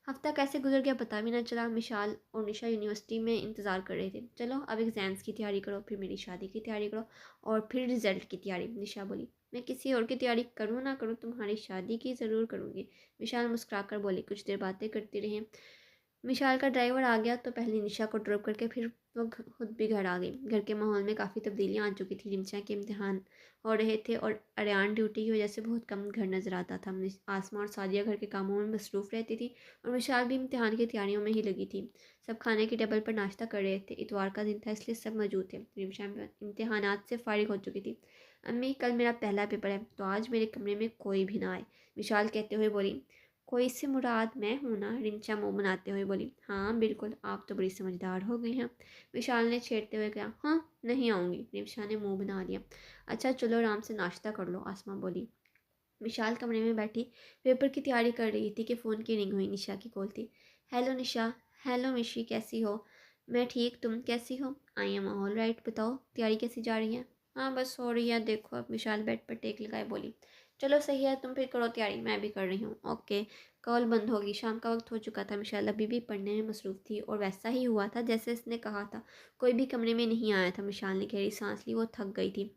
हफ्ता कैसे गुजर गया पता भी ना चला। विशाल और निशा यूनिवर्सिटी में इंतज़ार कर रहे थे। चलो अब एग्ज़ाम्स की तैयारी करो, फिर मेरी शादी की तैयारी करो और फिर रिजल्ट की तैयारी। निशा बोली, मैं किसी और की तैयारी करूँ ना करूँ, तुम्हारी शादी की ज़रूर करूँगी। विशाल मुस्कुरा कर बोली। कुछ देर बातें करते रहे। विशाल का ड्राइवर आ गया तो पहले निशा को ड्रॉप करके फिर वो खुद भी घर आ गई। घर के माहौल में काफ़ी तब्दीलियाँ आ चुकी थी। रिमशा के इम्तिहान हो रहे थे और अरियान ड्यूटी की वजह से बहुत कम घर नज़र आता था। आसमा और सादिया घर के कामों में मसरूफ़ रहती थी और विशाल भी इम्तिहान की तैयारियों में ही लगी थी। सब खाने की टेबल पर नाश्ता कर रहे थे। इतवार का दिन था इसलिए सब मौजूद थे। रिमशा इम्तिहानात से फारिग हो चुकी थी। अम्मी कल मेरा पहला पेपर है तो आज मेरे कमरे में कोई भी ना आए, विशाल कहते हुए बोली। कोई से मुराद मैं हूँ ना? रिंचा मुँह बनाते हुए बोली। हाँ बिल्कुल, आप तो बड़ी समझदार हो गई हैं। विशाल ने छेड़ते हुए कहा। हाँ नहीं आऊँगी। रिंचा ने मुँह बना लिया। अच्छा चलो आराम से नाश्ता कर लो, आसमा बोली। विशाल कमरे में बैठी पेपर की तैयारी कर रही थी कि फ़ोन की रिंग हुई। निशा की कॉल थी। हेलो निशा। हेलो मिशी, कैसी हो? मैं ठीक, तुम कैसी हो? I am all right. बताओ तैयारी कैसी जा रही है? हाँ बस हो रही है। देखो अब। विशाल बेड पर टेक लगाए बोली। चलो सही है, तुम फिर करो तैयारी, मैं भी कर रही हूँ। ओके। कॉल बंद होगी। शाम का वक्त हो चुका था। मिशाल अभी भी पढ़ने में मसरूफ़ थी और वैसा ही हुआ था जैसे इसने कहा था। कोई भी कमरे में नहीं आया था। मिशाल ने गहरी सांस ली। वो थक गई थी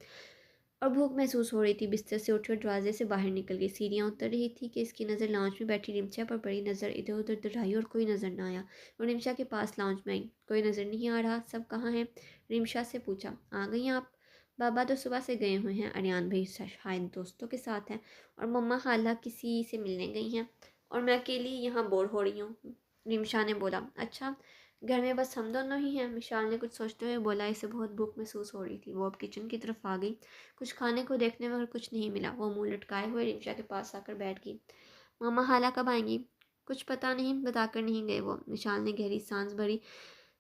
और भूख महसूस हो रही थी। बिस्तर से उठकर दरवाजे से बाहर निकल गई। सीढ़ियाँ उतर रही थी कि इसकी नज़र लाउंज में बैठी रिमशा पर पड़ी। नज़र इधर उधर दौड़ाई और कोई नज़र ना आया। और रिमशा के पास लाउंज में आई। कोई नज़र नहीं आ रहा, सब कहाँ हैं? रिमशा से पूछा, आ गई आप? बाबा तो सुबह से गए हुए हैं। अरियान भाई शायद दोस्तों के साथ हैं और मम्मा खाला किसी से मिलने गई हैं और मैं अकेली यहाँ बोर हो रही हूँ। रिमशा ने बोला। अच्छा, घर में बस हम दोनों ही हैं? विशाल ने कुछ सोचते हुए बोला। इसे बहुत भूख महसूस हो रही थी। वो अब किचन की तरफ आ गई। कुछ खाने को देखने मगर कुछ नहीं मिला। वो मुंह लटकाए हुए रिमशा के पास आकर बैठ गई। मामा खाला कब आएंगी? कुछ पता नहीं, बताकर नहीं गए वो। विशाल ने गहरी सांस भरी।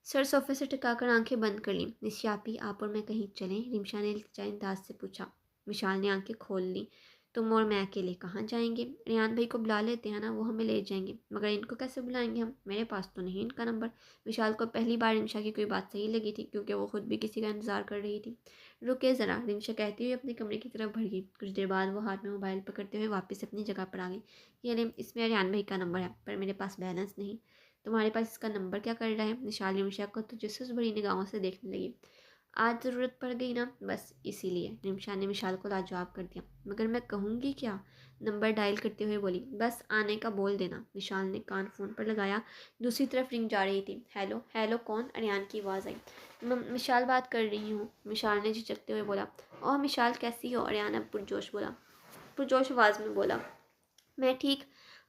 सर सोफे से टिकाकर आंखें बंद कर लीं। निशापी आप और मैं कहीं चलें? रिमशा ने अंदाज से पूछा। विशाल ने आंखें खोल ली। तुम और मैं अकेले कहाँ जाएंगे? रियान भाई को बुला लेते हैं ना, वो हमें ले जाएंगे। मगर इनको कैसे बुलाएंगे हम? मेरे पास तो नहीं इनका नंबर। विशाल को पहली बार रिमशा की कोई बात सही लगी थी क्योंकि वो खुद भी किसी का इंतजार कर रही थी। रुके ज़रा, रिमशा कहती हुई अपने कमरे की तरफ बढ़ गई। कुछ देर बाद वो हाथ में मोबाइल पकड़ते हुए वापस अपनी जगह पर आ गई। ये ले, इसमें रियान भाई का नंबर है पर मेरे पास बैलेंस नहीं। तुम्हारे पास इसका नंबर क्या कर रहा है? निशाल रिमशा को तो जसूस भरी निगाहों से देखने लगी। आज ज़रूरत पड़ गई ना, बस इसीलिए। रिमशा ने विशाल को लाजवाब कर दिया। मगर मैं कहूँगी क्या? नंबर डायल करते हुए बोली। बस आने का बोल देना। विशाल ने कान फ़ोन पर लगाया। दूसरी तरफ रिंग जा रही थी। हेलो हेलो, कौन? अरियान की आवाज़ आई। मैं विशाल बात कर रही हूँ। विशाल ने झिझकते हुए बोला। ओह विशाल कैसी हो? अरियान अब पुरजोश आवाज़ में बोला। मैं ठीक,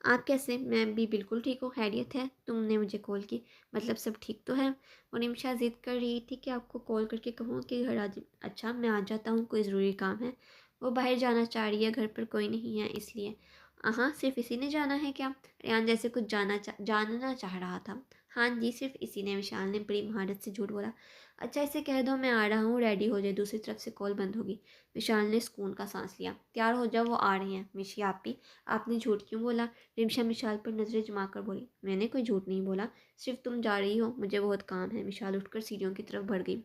आप कैसे? मैं भी बिल्कुल ठीक हूँ, खैरियत है? तुमने मुझे कॉल की, मतलब सब ठीक तो है? और निमिषा ज़िद कर रही थी कि आपको कॉल करके कहूँ कि घर आ जाए। अच्छा मैं आ जाता हूँ, कोई ज़रूरी काम है? वो बाहर जाना चाह रही है, घर पर कोई नहीं है इसलिए। हाँ, सिर्फ़ इसी ने जाना है क्या? रेहान जैसे कुछ जानना चाह रहा था। हाँ जी, सिर्फ़ इसी ने, विशाल ने बड़ी महारत से झूठ बोला। अच्छा इसे कह दो मैं आ रहा हूँ, रेडी हो जाए, दूसरी तरफ से कॉल बंद होगी। विशाल ने सुकून का साँस लिया। तैयार हो जाओ, वो आ रहे हैं। मिशी आपी, आपने झूठ क्यों बोला? रिमशा विशाल पर नज़रें जमाकर बोली। मैंने कोई झूठ नहीं बोला, सिर्फ़ तुम जा रही हो, मुझे बहुत काम है। विशाल उठकर सीढ़ियों की तरफ बढ़ गई।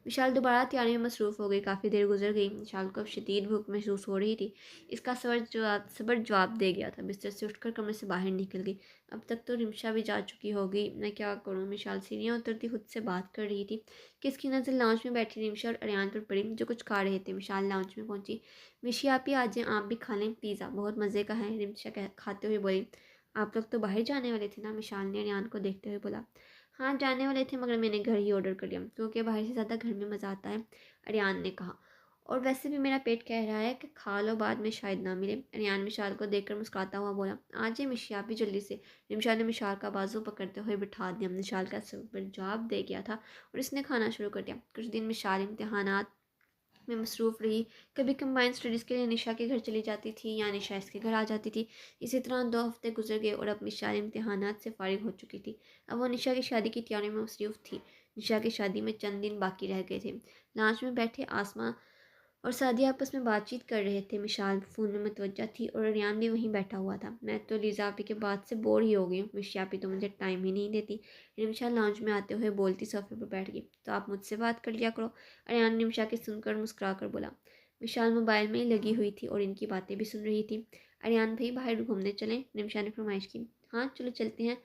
विशाल दोबारा तैयारी में मसरूफ़ हो गई। काफ़ी देर गुजर गई। विशाल को अब शदीद भूख महसूस हो रही थी। इसका सबर जवाब दे गया था। बिस्तर से उठकर कमरे से बाहर निकल गई। अब तक तो रिमशा भी जा चुकी होगी, मैं क्या करूँ? विशाल सीढ़ियाँ उतरती खुद से बात कर रही थी कि इसकी नज़र लाउंज में बैठी रिमशा और अरियान पर पड़ी जो कुछ खा रहे थे। विशाल लाउंज में पहुंची। मिशी आप ही आ जाएं, आप भी खा लें, पिज़्ज़ा बहुत मज़े का है, रिमशा खाते हुए बोली। आप लोग तो बाहर जाने वाले थे ना? विशाल ने अरियान को देखते हुए बोला। हाँ जाने वाले थे, मगर मैंने घर ही ऑर्डर कर लिया क्योंकि बाहर से ज़्यादा घर में मज़ा आता है, अरियान ने कहा। और वैसे भी मेरा पेट कह रहा है कि खा लो, बाद में शायद ना मिले। अरियान मिशाल को देखकर मुस्कुराता हुआ बोला। आ जाए मिशी आप भी जल्दी से। रिमशा ने मिशाल का बाजू पकड़ते हुए बिठा दिया। मिशाल का सबर जवाब दे गया था और इसने खाना शुरू कर दिया। कुछ दिन मिशाल इम्तिहानात में मसरूफ़ रही। कभी कंबाइंड स्टडीज़ के लिए निशा के घर चली जाती थी या निशा इसके घर आ जाती थी। इसी तरह 2 हफ्ते गुजर गए और अब निशा इम्तिहानात से फ़ारिग हो चुकी थी। अब वो निशा की शादी की तैयारी में मसरूफ़ थी। निशा की शादी में चंद दिन बाकी रह गए थे। लांच में बैठे आसमा और सादिया आपस में बातचीत कर रहे थे। मिशाल फ़ोन में मुतवज्जा थी और रियान भी वहीं बैठा हुआ था। मैं तो लीज़ा आपी के बाद से बोर ही हो गई हूँ, मिशी आपी तो मुझे टाइम ही नहीं देती। रिमशा लाउंज में आते हुए बोलती सोफे पर बैठ गई। तो आप मुझसे बात कर लिया करो। रियान रिमशा की सुनकर मुस्कुरा कर बोला। विशाल मोबाइल में ही लगी हुई थी और इनकी बातें भी सुन रही थी। अरियान भाई बाहर घूमने चलें? रिमशा ने फरमाइश की। हाँ चलो चलते हैं,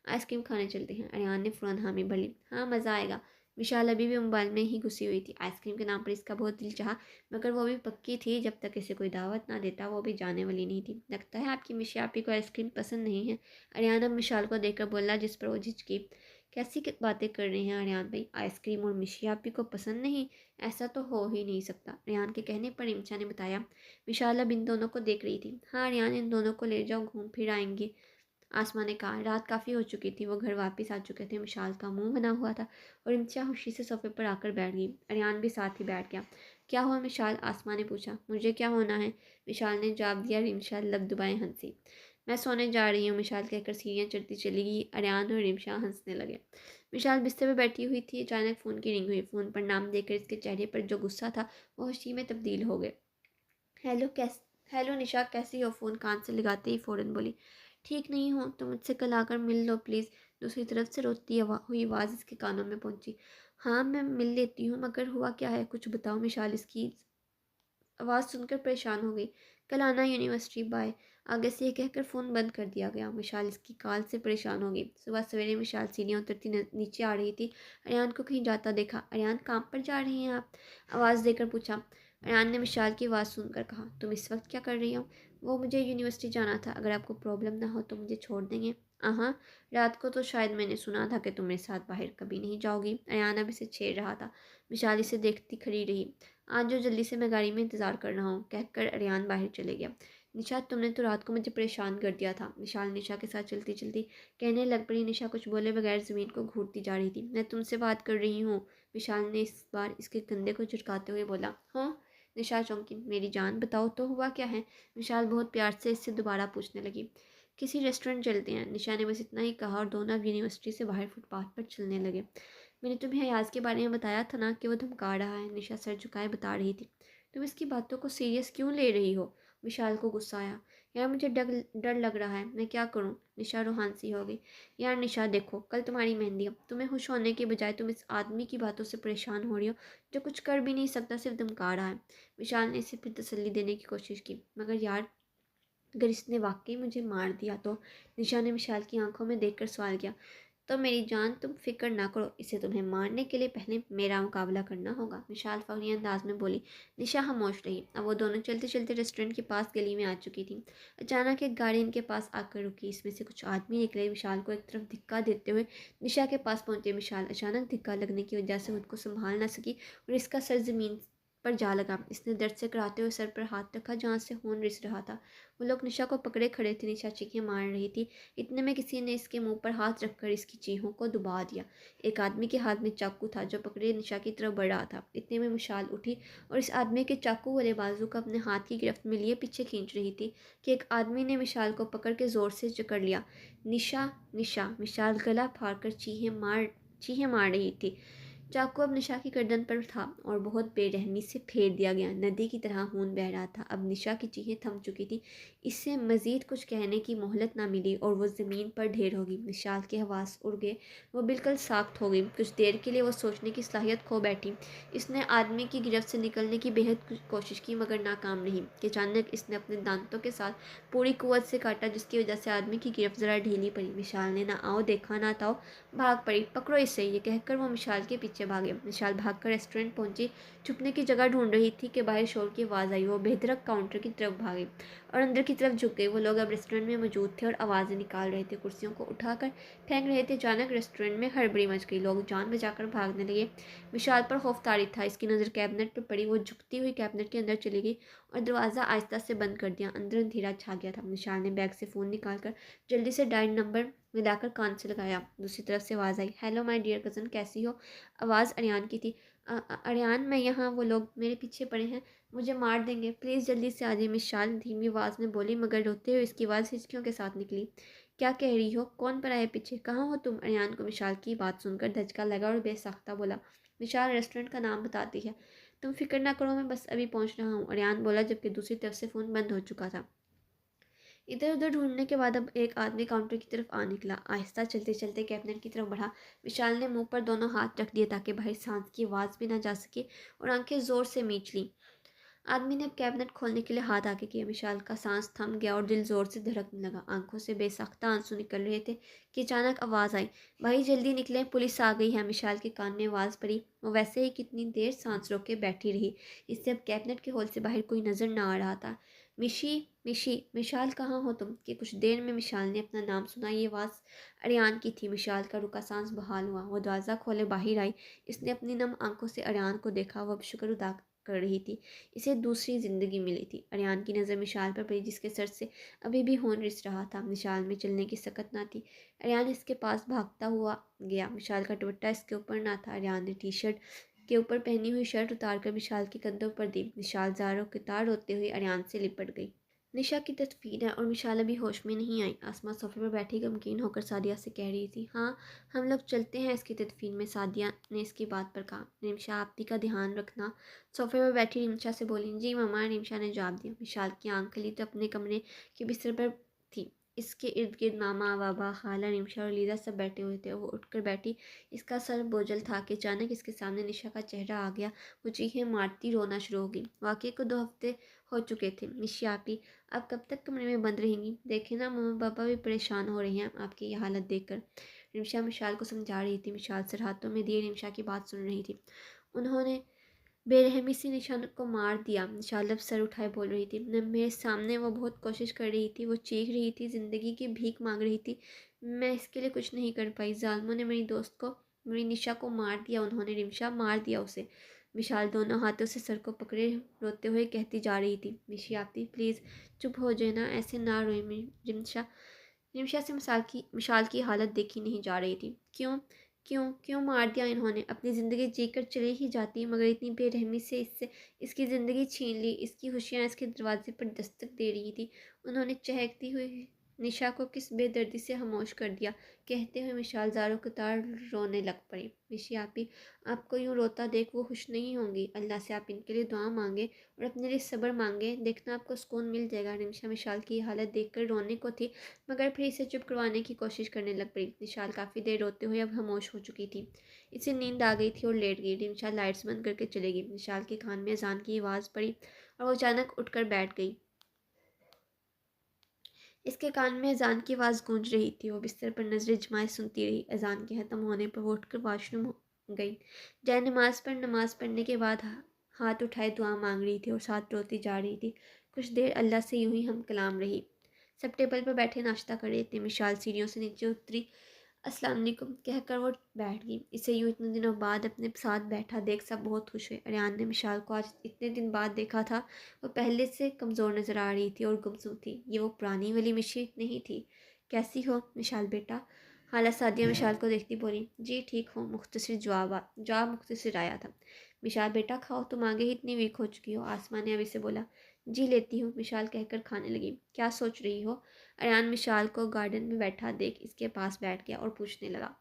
आइसक्रीम खाने चलते हैं। अरियान ने फ़ौरन हामी भर ली। हाँ मज़ा आएगा। विशाल अभी भी मोबाइल में ही घुसी हुई थी। आइसक्रीम के नाम पर इसका बहुत दिल चाहा, मगर वो भी पक्की थी जब तक इसे कोई दावत ना देता वो भी जाने वाली नहीं थी। लगता है आपकी मिशी आपी को आइसक्रीम पसंद नहीं है। अरियान मिशाल को देखकर बोला, जिस पर वो झिझकी। कैसी बातें कर रहे हैं अरियान भाई, आइसक्रीम और मिशी आपी को पसंद नहीं? ऐसा तो हो ही नहीं सकता। अरियान के कहने पर रिमशा ने बताया। विशाल अब इन दोनों को देख रही थी। हाँ अरियान, इन दोनों को ले जाओ, घूम फिर आएंगे। आसमा ने कहा। रात काफ़ी हो चुकी थी, वो घर वापस आ चुके थे। विशाल का मुंह बना हुआ था और इम्तिया खुशी से सोफे पर आकर बैठ गई। अरियान भी साथ ही बैठ गया। क्या हुआ विशाल? आसमा ने पूछा। मुझे क्या होना है? विशाल ने जवाब दिया। रिमशा लब दुबाएं हंसी। मैं सोने जा रही हूँ, विशाल कहकर सीढ़ियाँ चढ़ती चली गई। अरियान और रिमशा हंसने लगे। विशाल बिस्तर पर बैठी हुई थी, अचानक फ़ोन की रिंग हुई। फ़ोन पर नाम देखकर इसके चेहरे पर जो गुस्सा था वो खुशी में तब्दील हो गए। हेलो हेलो निशा, कैसी हो? फ़ोन कान से लगाते ही फ़ौरन बोली। ठीक नहीं हूँ तो मुझसे कल आकर मिल लो प्लीज़। दूसरी तरफ से रोती हुई आवाज़ इसके कानों में पहुंची। हाँ मैं मिल लेती हूँ, मगर हुआ क्या है, कुछ बताओ। मिशाल इसकी आवाज़ सुनकर परेशान हो गई। कल आना यूनिवर्सिटी, बाय। आगे से ये कहकर फ़ोन बंद कर दिया गया। विशाल इसकी कॉल से परेशान हो गई। सुबह सवेरे विशाल सीढ़ियाँ उतरती नीचे आ रही थी। अरियान को कहीं जाता देखा। अरियान काम पर जा रही हैं आप? आवाज़ देकर पूछा। अरियान ने विशाल की आवाज़ सुनकर कहा। तुम इस वक्त क्या कर रही हो? वो मुझे यूनिवर्सिटी जाना था, अगर आपको प्रॉब्लम ना हो तो मुझे छोड़ देंगे? हाँ, रात को तो शायद मैंने सुना था कि तुम मेरे साथ बाहर कभी नहीं जाओगी। अरियान अब इसे छेड़ रहा था। विशाल इसे देखती खड़ी रही। आज जो जल्दी से, मैं गाड़ी में इंतज़ार कर रहा हूँ, कहकर अरियान बाहर चले गया। निशा तुमने तो रात को मुझे परेशान कर दिया था। विशाल निशा के साथ चलती चलती कहने लग पड़ी। निशा कुछ बोले बगैर ज़मीन को घूरती जा रही थी। मैं तुमसे बात कर रही हूँ, विशाल ने इस बार इसके कंधे को झटकाते हुए बोला। हाँ? निशा चौंकी। मेरी जान बताओ तो हुआ क्या है? विशाल बहुत प्यार से इससे दोबारा पूछने लगी। किसी रेस्टोरेंट चलते हैं। निशा ने बस इतना ही कहा और दोनों अब यूनिवर्सिटी से बाहर फुटपाथ पर चलने लगे। मैंने तुम्हें अयाज के बारे में बताया था ना कि वो धमका रहा है, निशा सर झुकाए बता रही थी। तुम इसकी बातों को सीरियस क्यों ले रही हो? विशाल को गुस्सा आया। यार मुझे डर डर लग रहा है, मैं क्या करूं? निशा रूहान सी हो गई। यार निशा देखो, कल तुम्हारी मेहंदी है, तुम्हें खुश होने के बजाय तुम इस आदमी की बातों से परेशान हो रही हो जो कुछ कर भी नहीं सकता, सिर्फ धमका रहा है। विशाल ने इसे फिर तसल्ली देने की कोशिश की। मगर यार अगर इसने वाकई मुझे मार दिया तो? निशा ने विशाल की आंखों में देखकर सवाल किया। तो मेरी जान तुम फिक्र ना करो, इसे तुम्हें मारने के लिए पहले मेरा मुकाबला करना होगा, विशाल फखरी अंदाज में बोली। निशा खामोश रही। अब वो दोनों चलते चलते रेस्टोरेंट के पास गली में आ चुकी थी। अचानक एक गाड़ी इनके पास आकर रुकी। इसमें से कुछ आदमी निकले, विशाल को एक तरफ धिक्का देते हुए निशा के पास पहुंचे। विशाल अचानक धिक्का लगने की वजह से खुद को संभाल ना सकी और इसका सर जमीन पर जा लगा। इसने दर्द से कराहते हुए सर पर हाथ रखा जहाँ से खून रिस रहा था। वो लोग निशा को पकड़े खड़े थे। निशा चीखें मार रही थी। इतने में किसी ने इसके मुंह पर हाथ रखकर इसकी चीखों को दबा दिया। एक आदमी के हाथ में चाकू था जो पकड़े निशा की तरफ बढ़ रहा था। इतने में मिशाल उठी और इस आदमी के चाकू वाले बाजू को अपने हाथ की गिरफ्त में लिए पीछे खींच रही थी कि एक आदमी ने मिशाल को पकड़ के जोर से जकड़ लिया। निशा, निशा। मिशाल गला फाड़कर चीखें मार रही थी। चाकू अब निशा की गर्दन पर था और बहुत बेरहमी से फेर दिया गया। नदी की तरह खून बह रहा था। अब निशा की चीखें थम चुकी थी। इससे मजीद कुछ कहने की मोहलत ना मिली और वो ज़मीन पर ढेर हो गई। मिशाल के हवास उड़ गए। वो बिल्कुल साख्त हो गई। कुछ देर के लिए वो सोचने की सलाहियत खो बैठी। इसने आदमी की गिरफ्त से निकलने की बेहद कोशिश की मगर नाकाम रही कि अचानक इसने अपने दांतों के साथ पूरी कुव्वत से काटा जिसकी वजह से आदमी की गिरफ्त ज़रा ढीली पड़ी। मिशाल ने ना आओ देखा ना ताओ भाग पड़ी। पकड़ो इसे, ये कहकर वो मिशाल के पीछे भागे। मिशाल भागकर रेस्टोरेंट पहुंची। छुपने की जगह ढूंढ रही थी कि बाहर शोर की आवाज़ आई। वो बेधड़क काउंटर की तरफ भागे और अंदर की तरफ झुक गई। वो लोग अब रेस्टोरेंट में मौजूद थे और आवाज़ें निकाल रहे थे, कुर्सियों को उठाकर फेंक रहे थे। अचानक रेस्टोरेंट में हड़बड़ी मच गई। लोग जान बचाकर भागने लगे। विशाल पर खौफ तारी था। इसकी नज़र कैबिनेट पर पड़ी। वो झुकती हुई कैबिनेट के अंदर चली गई और दरवाज़ा आहिस्ता से बंद कर दिया। अंदर अंधेरा छा गया था। विशाल ने बैग से फ़ोन निकालकर जल्दी से डायल नंबर मिलाकर कान से लगाया। दूसरी तरफ से आवाज़ आई, हेलो माय डियर कज़न, कैसी हो? आवाज़ अरियान की थी। अरियान, मैं यहाँ, वो लोग मेरे पीछे पड़े हैं, मुझे मार देंगे, प्लीज़ जल्दी से आ जाइए। मिशाल धीमी आवाज़ में बोली मगर रोते हुए इसकी आवाज़ हिचकियों के साथ निकली। क्या कह रही हो? कौन पड़ा है पीछे? कहाँ हो तुम? अरियान को मिशाल की बात सुनकर धचका लगा और बेसाख्ता बोला, मिशाल रेस्टोरेंट का नाम बताती है। तुम फिक्र ना करो, मैं बस अभी पहुँच रहा हूँ, अरियान बोला जबकि दूसरी तरफ से फ़ोन बंद हो चुका था। इधर उधर ढूंढने के बाद अब एक आदमी काउंटर की तरफ आ निकला। आहिस्ता चलते चलते कैबिनेट की तरफ बढ़ा। विशाल ने मुंह पर दोनों हाथ रख दिए ताकि बाहर सांस की आवाज़ भी ना जा सके और आंखें जोर से मींच लीं। आदमी ने अब कैबिनेट खोलने के लिए हाथ आगे किया। विशाल का सांस थम गया और दिल जोर से धड़कने लगा। आंखों से बेसाख्ता आंसू निकल रहे थे कि अचानक आवाज़ आई, भाई जल्दी निकलें, पुलिस आ गई है। मिशाल के कान में आवाज़ पड़ी। वो वैसे ही कितनी देर सांस रोक के बैठी रही। इससे अब कैबिनेट के होल से बाहर कोई नज़र न आ रहा था। मिशी, मिशी, मिशाल कहाँ हो तुम? कि कुछ देर में मिशाल ने अपना नाम सुना। ये आवाज़ अरियान की थी। मिशाल का रुका सांस बहाल हुआ। वो दरवाज़ा खोले बाहर आई। इसने अपनी नम आंखों से अरियान को देखा। वो अब शुक्र अदा कर रही थी, इसे दूसरी ज़िंदगी मिली थी। अरियान की नज़र मिशाल पर पड़ी जिसके सर से अभी भी खून रिस रहा था। मिशाल में चलने की सकत ना थी। अरियान इसके पास भागता हुआ गया। मिशाल का दुपट्टा इसके ऊपर ना था। अरियान ने टी शर्ट के ऊपर पहनी हुई शर्ट उतारकर मिशाल के कंधों पर दी। मिशाल ज़ारों के तार होते हुए अरियान से लिपट गई। निशा की तस्वीर है और मिशाल अभी होश में नहीं आई। आसमा सोफे पर बैठी गमगीन होकर सादिया से कह रही थी, हाँ हम लोग चलते हैं इसकी तदफीन में। सादिया ने इसकी बात पर कहा, रिमशा आप भी का ध्यान रखना। सोफे पर बैठी रिमशा से बोली, जी मम्मा, रिमशा ने जवाब दिया। मिशाल की आंख खली तो अपने कमरे के बिस्तर पर थी। इसके इर्द गिर्द मामा, बाबा, खाला, रिमशा और लीदा सब बैठे हुए थे। वो उठकर बैठी। इसका सर बोझल था कि अचानक इसके सामने निशा का चेहरा आ गया। वो चीखें मारती रोना शुरू हो गई। वाकई को 2 हफ्ते हो चुके थे। निशा आपी, आप कब तक कमरे में बंद रहेंगी? देखें ना, मम्मा पापा भी परेशान हो रहे हैं आपकी ये हालत देखकर। रिमशा मिशाल को समझा रही थी। मिशाल सर हाथों में दिए रिमशा की बात सुन रही थी। उन्होंने बेरहमी से निशान को मार दिया। निशाल अब सर उठाए बोल रही थी, न मेरे सामने वो बहुत कोशिश कर रही थी, वो चीख रही थी, ज़िंदगी की भीख मांग रही थी। मैं इसके लिए कुछ नहीं कर पाई। जालिमों ने मेरी दोस्त को, मेरी निशा को मार दिया। उन्होंने रिमशा मार दिया उसे। विशाल दोनों हाथों से सर को पकड़े रोते हुए कहती जा रही थी, मिशी आपी प्लीज़ चुप हो जाए ना, ऐसे ना रोए। रिमशा रिमशा से मिशाल की हालत देखी नहीं जा रही थी। क्यों, क्यों क्यों मार दिया इन्होंने? अपनी ज़िंदगी जीकर चली ही जाती मगर इतनी बेरहमी से इससे इसकी ज़िंदगी छीन ली। इसकी खुशियाँ इसके दरवाजे पर दस्तक दे रही थी। उन्होंने चहकती हुई निशा को किस बेदर्दी से खामोश कर दिया। कहते हुए मिशाल ज़ारों कतार रोने लग पड़ी। मिशी आपी, आपको यूँ रोता देख वो खुश नहीं होंगी। अल्लाह से आप इनके लिए दुआ मांगे और अपने लिए सब्र मांगे, देखना आपको सुकून मिल जाएगा। रिमशा मिशाल की हालत देखकर रोने को थी मगर फिर इसे चुप करवाने की कोशिश करने लग पड़ी। निशाल काफ़ी देर रोते हुए अब खामोश हो चुकी थी। इसे नींद आ गई थी और लेट गई। निशाल लाइट्स बंद करके चली गई। निशाल के कान में अजान की आवाज़ पड़ी और वो अचानक उठकर बैठ गई। इसके कान में अजान की आवाज़ गूंज रही थी। वो बिस्तर पर नजरें जमाए सुनती रही। अजान के ख़त्म होने पर वो उठकर वॉशरूम गई। जय नमाज पर नमाज पढ़ने के बाद हाथ उठाए दुआ मांग रही थी और साथ रोती जा रही थी। कुछ देर अल्लाह से यूं ही हम कलाम रही। सब टेबल पर बैठे नाश्ता कर रहे थे। मिशाल सीढ़ियों से नीचे उतरी। अस्सलाम वालेकुम कहकर वो बैठ गई। इसे यूँ इतने दिनों बाद अपने साथ बैठा देख सब बहुत खुश हुए। अरियान ने मिशाल को आज इतने दिन बाद देखा था। वो पहले से कमज़ोर नज़र आ रही थी और गुमसुम थी। ये वो पुरानी वाली मिशी नहीं थी। कैसी हो मिशाल बेटा? हाला सादिया मिशाल को देखती बोली। जी ठीक हूँ, जवाब मुख्तसर आया था। मिशाल बेटा खाओ, तुम आगे ही इतनी वीक हो चुकी हो। आसमा ने अभी से बोला। जी लेती हूँ मिशाल कहकर खाने लगी। क्या सोच रही हो? अयान मिशाल को गार्डन में बैठा देख इसके पास बैठ गया और पूछने लगा।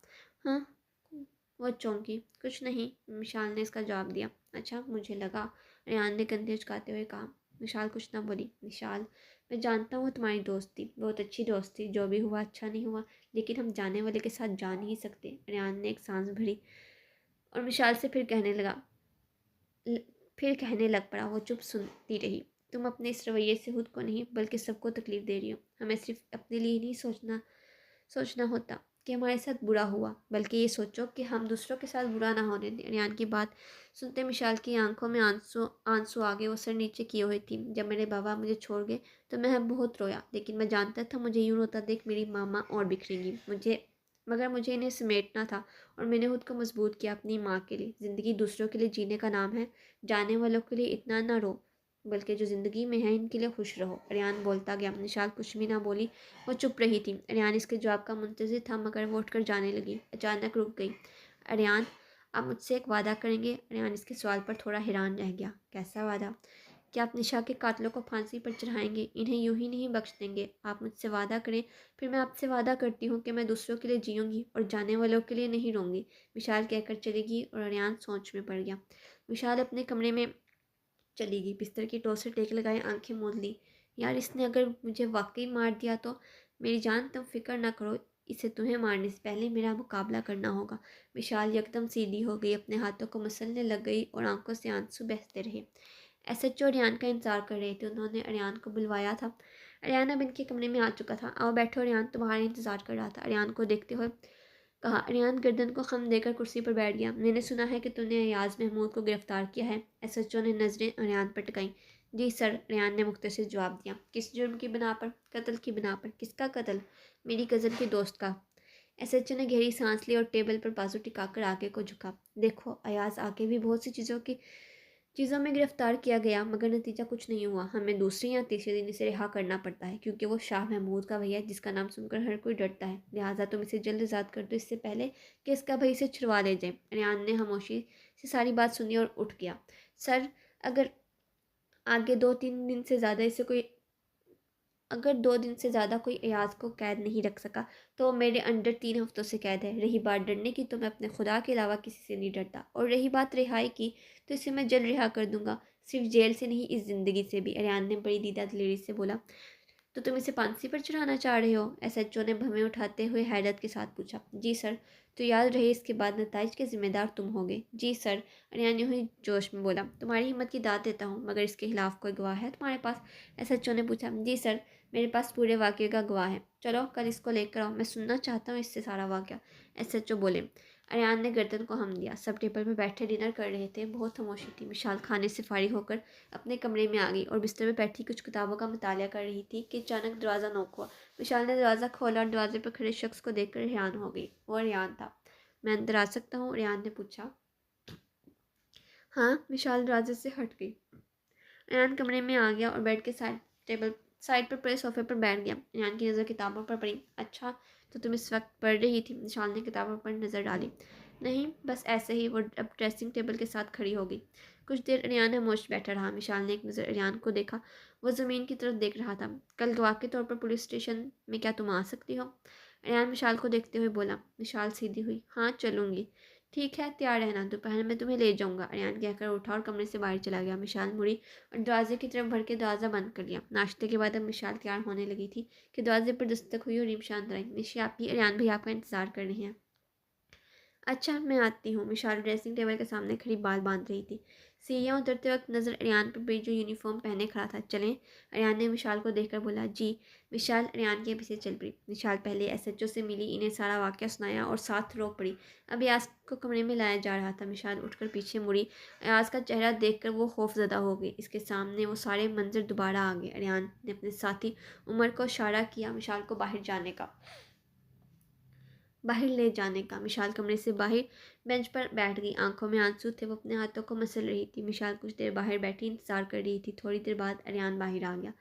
हाँ, वो चौंकी। कुछ नहीं, मिशाल ने इसका जवाब दिया। अच्छा, मुझे लगा, अयान ने कंधे उचकाते हुए कहा। मिशाल कुछ ना बोली। मिशाल, मैं जानता हूँ वो तुम्हारी दोस्त थी, बहुत अच्छी दोस्त थी। जो भी हुआ अच्छा नहीं हुआ, लेकिन हम जाने वाले के साथ जा नहीं सकते। अयान ने एक सांस भरी और मिशाल से ल- फिर कहने लग पड़ा। वो चुप सुनती रही। तुम अपने इस रवैये से खुद को नहीं बल्कि सबको तकलीफ दे रही हो। हमें सिर्फ अपने लिए नहीं सोचना होता कि हमारे साथ बुरा हुआ, बल्कि ये सोचो कि हम दूसरों के साथ बुरा ना होने दें। रियान की बात सुनते मिशाल की आंखों में आंसू आंसू आ गए। वो सर नीचे किए हुए थी। जब मेरे बाबा मुझे छोड़ गए तो मैं बहुत रोया, लेकिन मैं जानता था मुझे यूँ रोता देख मेरी मामा और बिखरेंगी। मगर मुझे इन्हें समेटना था और मैंने खुद को मजबूत किया अपनी माँ के लिए। ज़िंदगी दूसरों के लिए जीने का नाम है। जाने वालों के लिए इतना ना रो, बल्कि जो ज़िंदगी में है इनके लिए खुश रहो। अरियान बोलता गया। निशाल कुछ भी ना बोली, वो चुप रही थी। अरियान इसके जवाब का मुंतज़िर था, मगर वो उठकर जाने लगी। अचानक रुक गई। अरियान, आप मुझसे एक वादा करेंगे? अरियान इसके सवाल पर थोड़ा हैरान रह गया। कैसा वादा? क्या आप निशा के कातलों को फांसी पर चढ़ाएंगे? इन्हें यूं ही नहीं बख्श देंगे। आप मुझसे वादा करें। फिर मैं आपसे वादा करती हूँ कि मैं दूसरों के लिए जीऊँगी और जाने वालों के लिए नहीं रहूँगी। विशाल कहकर चली गई और अरियान सोच में पड़ गया। विशाल अपने कमरे में चली गई। बिस्तर की टो से टेक लगाए आंखें मूंद ली। यार, इसने अगर मुझे वाकई मार दिया तो? मेरी जान, तुम फिक्र ना करो। इसे तुम्हें मारने से पहले मेरा मुकाबला करना होगा। विशाल यकदम सीधी हो गई, अपने हाथों को मसलने लग गई और आंखों से आंसू बहते रहे। एसएचओ अरियान का इंतजार कर रहे थे। उन्होंने अरियान को बुलवाया था। अरियान अब इनके कमरे में आ चुका था। आओ बैठो, अरियान तुम्हारा इंतजार कर रहा था। अरियान को देखते हुए कहा। अरियान गर्दन को खम देकर कुर्सी पर बैठ गया। मैंने सुना है कि तुमने अयाज महमूद को गिरफ्तार किया है। एसएचओ ने नजरें अरियान पर टिकाई। जी सर, अरियान ने मुख्तसर जवाब दिया। किस जुर्म की बिना पर? कत्ल की बिना पर। किसका कत्ल? मेरी कज़न के दोस्त का। एसएचओ ने गहरी सांस ली और टेबल पर बाजू टिकाकर आगे को झुका। देखो अयाज, आगे भी बहुत सी चीज़ों में गिरफ्तार किया गया, मगर नतीजा कुछ नहीं हुआ। हमें दूसरे या तीसरे दिन इसे रिहा करना पड़ता है, क्योंकि वो शाह महमूद का भैया है, जिसका नाम सुनकर हर कोई डरता है। लिहाजा तुम इसे जल्द आज़ाद कर दो, इससे पहले कि इसका भाई इसे छुड़वा ले जाए। रियान ने खामोशी से सारी बात सुनी और उठ गया। सर, अगर आगे 2-3 दिन से ज़्यादा इसे कोई अगर 2 दिन से ज़्यादा कोई अयाज को कैद नहीं रख सका तो मेरे अंडर 3 हफ्तों से कैद है। रही बात डरने की, तो मैं अपने खुदा के अलावा किसी से नहीं डरता। और रही बात रिहाई की, तो इसे मैं जल्द रिहा कर दूंगा, सिर्फ जेल से नहीं, इस ज़िंदगी से भी। अरियान ने बड़ी दीदा दिलेरी से बोला। तो तुम इसे फांसी पर चढ़ाना चाह रहे हो? एसएचओ ने भवें उठाते हुए हैरत के साथ पूछा। जी सर, तो याद रहे इसके बाद नताइज के जिम्मेदार तुम होगे। जी सर, अरियान हुई जोश में बोला। तुम्हारी हिम्मत की दाद देता हूँ, मगर इसके खिलाफ कोई गवाह है तुम्हारे पास? एसएचओ ने पूछा। जी सर, मेरे पास पूरे वाक़े का गवाह है। चलो कल इसको लेकर आओ, मैं सुनना चाहता हूँ इससे सारा वाक़या। एसएचओ बोले। अरियान ने गर्दन को हम दिया। सब टेबल पर बैठे डिनर कर रहे थे। बहुत खामोशी थी। विशाल खाने से फारिग होकर अपने कमरे में आ गई और बिस्तर में बैठी कुछ किताबों का मुतालिया कर रही थी कि अचानक दरवाज़ा नोक हुआ। विशाल ने दरवाज़ा खोला और दरवाजे पर खड़े शख्स को देखकर हैरान हो गई। वो रियान था। मैं अंदर आ सकता हूँ? रियान ने पूछा। हाँ, विशाल दरवाजे से हट गई। रियान कमरे में आ गया और बेड के साइड पर पड़े सोफे पर बैठ गया। रियान की नज़र किताबों पर पड़ी। अच्छा, तो तुम इस वक्त पढ़ रही थी? विशाल ने किताबों पर नज़र डाली। नहीं, बस ऐसे ही। वो अब ड्रेसिंग टेबल के साथ खड़ी हो गई। कुछ देर अरियान खामोश बैठा रहा। विशाल ने एक नज़र अरियान को देखा। वो ज़मीन की तरफ देख रहा था। कल गवाह के तौर पर पुलिस स्टेशन में क्या तुम आ सकती हो? अरियान विशाल को देखते हुए बोला। विशाल सीधी हुई। हाँ, चलूँगी। ठीक है, तैयार रहना, दोपहर में तुम्हें ले जाऊँगा। अरियान कहकर उठा और कमरे से बाहर चला गया। विशाल मुड़ी और दरवाजे की तरफ बढ़ के दरवाज़ा बंद कर लिया। नाश्ते के बाद अब मिशाल तैयार होने लगी थी कि दरवाजे पर दस्तक हुई और रिमशा अंदर आई। निशी, आपकी अरियान भाई आपका इंतज़ार कर रहे हैं। अच्छा, मैं आती हूँ। मिशाल ड्रेसिंग टेबल के सामने खड़ी बाल बांध रही थी। सीढ़ियाँ उतरते वक्त नज़र अरियान पर पड़ी जो यूनिफॉर्म पहने खड़ा था। चलें? अरियान ने मिशाल को देखकर बोला। जी। मिशाल अरियान के पीछे चल पड़ी। मिशाल पहले एसएचओ से मिली, इन्हें सारा वाक़या सुनाया और साथ रो पड़ी। अब अयाज को कमरे में लाया जा रहा था। मिशाल उठकर पीछे मुड़ी। अयाज का चेहरा देखकर वो खौफजदा हो गई। इसके सामने वो सारे मंजर दोबारा आ गए। अरियान ने अपने साथी उमर को इशारा किया मिशाल को बाहर जाने का। बाहर ले जाने का। मिशाल कमरे से बाहर बेंच पर बैठ गई। आंखों में आंसू थे, वो अपने हाथों को मसल रही थी। मिशाल कुछ देर बाहर बैठी इंतजार कर रही थी। थोड़ी देर बाद अरियान बाहर आ गया।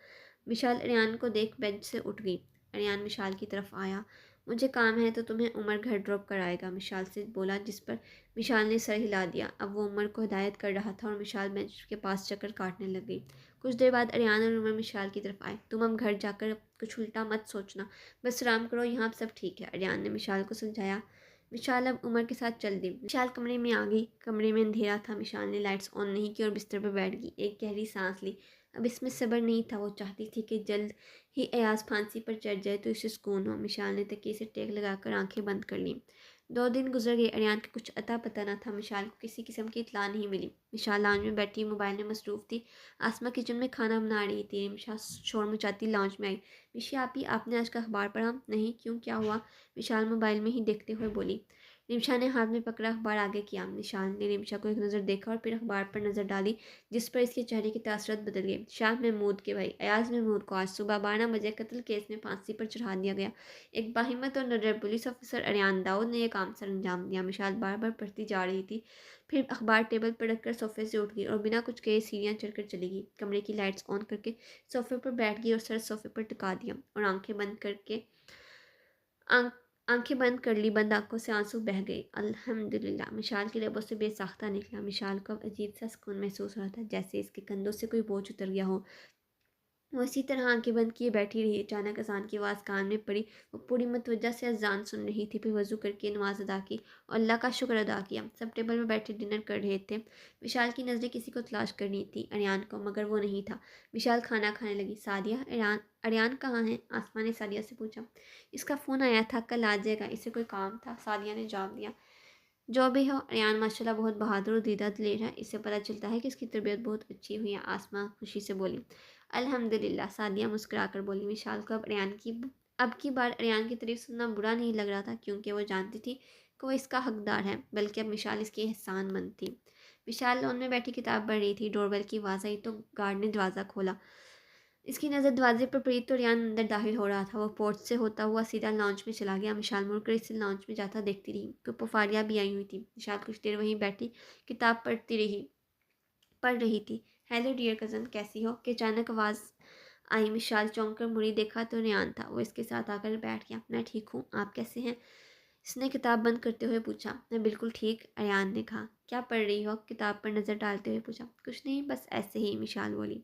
मिशाल अरियान को देख बेंच से उठ गई। अरियान मिशाल की तरफ आया। मुझे काम है तो तुम्हें उमर घर ड्रॉप कराएगा, मिशाल से बोला, जिस पर मिशाल ने सर हिला दिया। अब वो उमर को हिदायत कर रहा था और मिशाल बेंच के पास चक्कर काटने लग गई। कुछ देर बाद अरियान और उमर मिशाल की तरफ आए। तुम अब घर जाकर कुछ उल्टा मत सोचना, बस आराम करो, यहाँ सब ठीक है, अरियान ने मिशाल को समझाया। मिशाल अब उमर के साथ चल दी। मिशाल कमरे में आ गई। कमरे में अंधेरा था। मिशाल ने लाइट्स ऑन नहीं की और बिस्तर पर बैठ गई। एक गहरी सांस ली। अब इसमें सब्र नहीं था। वो चाहती थी कि जल्द ही अयाज फांसी पर चढ़ जाए तो इसे सुकून हो। मिशाल ने तकिए से टेक लगाकर आंखें बंद कर लीं। 2 दिन गुजर गए। अरियान का कुछ अता पता न था। मिशाल को किसी किस्म की इत्तला नहीं मिली। मिशाल लाउंज में बैठी मोबाइल में मसरूफ़ थी। आसमा किचन में खाना बना रही थी। मिशाल शोर मचाती लाउंज में आई। मिशी आपी, आपने आज का अखबार पढ़ा? नहीं, क्यों, क्या हुआ? मिशाल मोबाइल में ही देखते हुए बोली। रिमशा ने हाथ में पकड़ा अखबार आगे किया। निशान ने रिमशा को एक नज़र देखा और फिर अखबार पर नज़र डाली, जिस पर इसके चेहरे की तासरत बदल गई। शाह महमूद के भाई अयाज महमूद को आज सुबह 12 बजे कत्ल केस में फांसी पर चढ़ा दिया गया। एक बाहिम्मत और निडर पुलिस ऑफिसर अरियान दाऊद ने यह काम सर अंजाम दिया। मिशाल बार बार पढ़ती जा रही थी, फिर अखबार टेबल पर रखकर सोफे से उठ गई और बिना कुछ कहे सीढ़ियाँ चढ़कर चली गई। कमरे की लाइट्स ऑन करके सोफे पर बैठ गई और सर सोफे पर टिका दिया और आंखें बंद कर ली। बंद आंखों से आंसू बह गए। अल्हम्दुलिल्लाह, मिशाल की लबों से बेसाख्ता निकला। मिशाल को अब अजीब सा सुकून महसूस हो रहा था, जैसे इसके कंधों से कोई बोझ उतर गया हो। वो इसी तरह आंखें बंद किए बैठी रही। अचानक अजान की आवाज़ कान में पड़ी। वो पूरी मुतवज्जा से अजान सुन रही थी। फिर वज़ू करके नमाज अदा की और अल्लाह का शुक्र अदा किया। सब टेबल में बैठे डिनर कर रहे थे। विशाल की नज़रें किसी को तलाश कर रही थी, अरियान को, मगर वो नहीं था। विशाल खाना खाने लगी। सादिया, अरियान कहाँ है? आसमा ने सादिया से पूछा। इसका फ़ोन आया था, कल आ जाएगा, इसे कोई काम था, सादिया ने जवाब दिया। जो भी हो, अरियान माशाल्लाह बहुत बहादुर और दीदा दिलेर है। इससे पता चलता है कि इसकी तबीयत बहुत अच्छी हुई है, आसमा खुशी से बोली। अल्हम्दुलिल्लाह, सादिया मुस्कुराकर बोली। विशाल को अब की बार अरियान की तारीफ सुनना बुरा नहीं लग रहा था, क्योंकि वो जानती थी कि वो इसका हकदार है, बल्कि अब विशाल इसकी एहसानमंद थी। विशाल लॉन में बैठी किताब पढ़ रही थी। डोरबेल की आवाज़ आई तो गार्ड ने दरवाज़ा खोला। इसकी नज़र दरवाजे पर पड़ी तो रियान अंदर दाखिल हो रहा था। वो पोर्च से होता हुआ सीधा लॉन्च में चला गया। मिशाल मुड़कर इसे लॉन्च में जाता देखती रही तो पफारिया भी आई हुई थी। मिशाल कुछ देर वहीं बैठी किताब पढ़ रही थी। हेलो डियर कज़न, कैसी हो? कि अचानक आवाज़ आई। मिशाल चौंक कर मुड़ी, देखा तो रियान था। वो इसके साथ आकर बैठ गया। मैं ठीक हूँ, आप कैसे हैं? इसने किताब बंद करते हुए पूछा। मैं बिल्कुल ठीक, अरियान ने कहा। क्या पढ़ रही हो? किताब पर नज़र डालते हुए पूछा। कुछ नहीं, बस ऐसे ही, मिशाल बोली।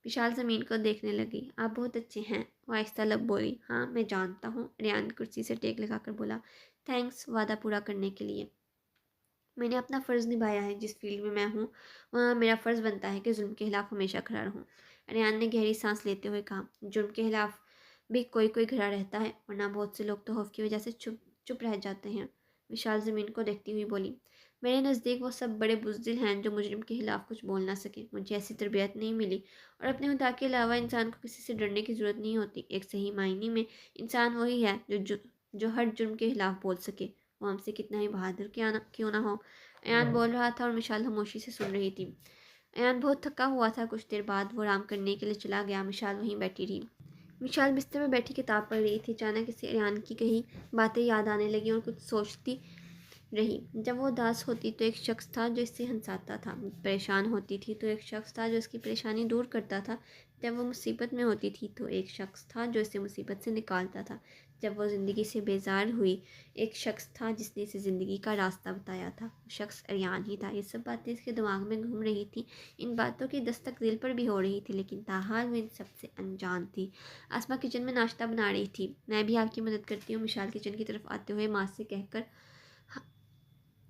विशाल ज़मीन को देखने लगी। आप बहुत अच्छे हैं, वो आहिस्ता लब बोली। हाँ, मैं जानता हूँ, रियान कुर्सी से टेक लगाकर बोला। थैंक्स वादा पूरा करने के लिए। मैंने अपना फ़र्ज़ निभाया है। जिस फील्ड में मैं हूँ वहाँ मेरा फ़र्ज़ बनता है कि जुल्म के खिलाफ हमेशा खड़ा रहूँ। रियान ने गहरी सांस लेते हुए कहा। जुल्म के खिलाफ भी कोई कोई खड़ा रहता है, वरना बहुत से लोग तो खौफ की वजह से चुप चुप रह जाते हैं। विशाल ज़मीन को देखती हुई बोली। मेरे नज़दीक वो सब बड़े बुज़दिल हैं जो मुजरिम के खिलाफ कुछ बोल ना सके। मुझे ऐसी तरबियत नहीं मिली और अपने खुदा के अलावा इंसान को किसी से डरने की ज़रूरत नहीं होती। एक सही मायने में इंसान वही है जो हर जुर्म के खिलाफ बोल सके, वो हमसे कितना ही बहादुर क्यों ना हो। अयान बोल रहा था और मिशाल खामोशी से सुन रही थी। अयान बहुत थका हुआ था। कुछ देर बाद वो आराम करने के लिए चला गया। मिशाल वहीं बैठी रही। मिशाल बिस्तर में बैठी किताब पढ़ रही थी। अचानक इसे अयान की कही बातें याद आने लगी और कुछ सोचती रही। जब वो उदास होती तो एक शख्स था जो इससे हंसाता था। परेशान होती थी तो एक शख्स था जो इसकी परेशानी दूर करता था। जब वो मुसीबत में होती थी तो एक शख्स था जो इसे मुसीबत से निकालता था। जब वो ज़िंदगी से बेजार हुई, एक शख्स था जिसने इसे ज़िंदगी का रास्ता बताया था। वो शख्स अरियान ही था। ये सब बातें इसके दिमाग में घूम रही थी। इन बातों की दस्तक दिल पर भी हो रही थी, लेकिन ताहाल वो इन सबसे अनजान थी। आसमा किचन में नाश्ता बना रही थी। मैं भी आपकी मदद करती हूँ, मिशाल किचन की तरफ आते हुए माँ से कहकर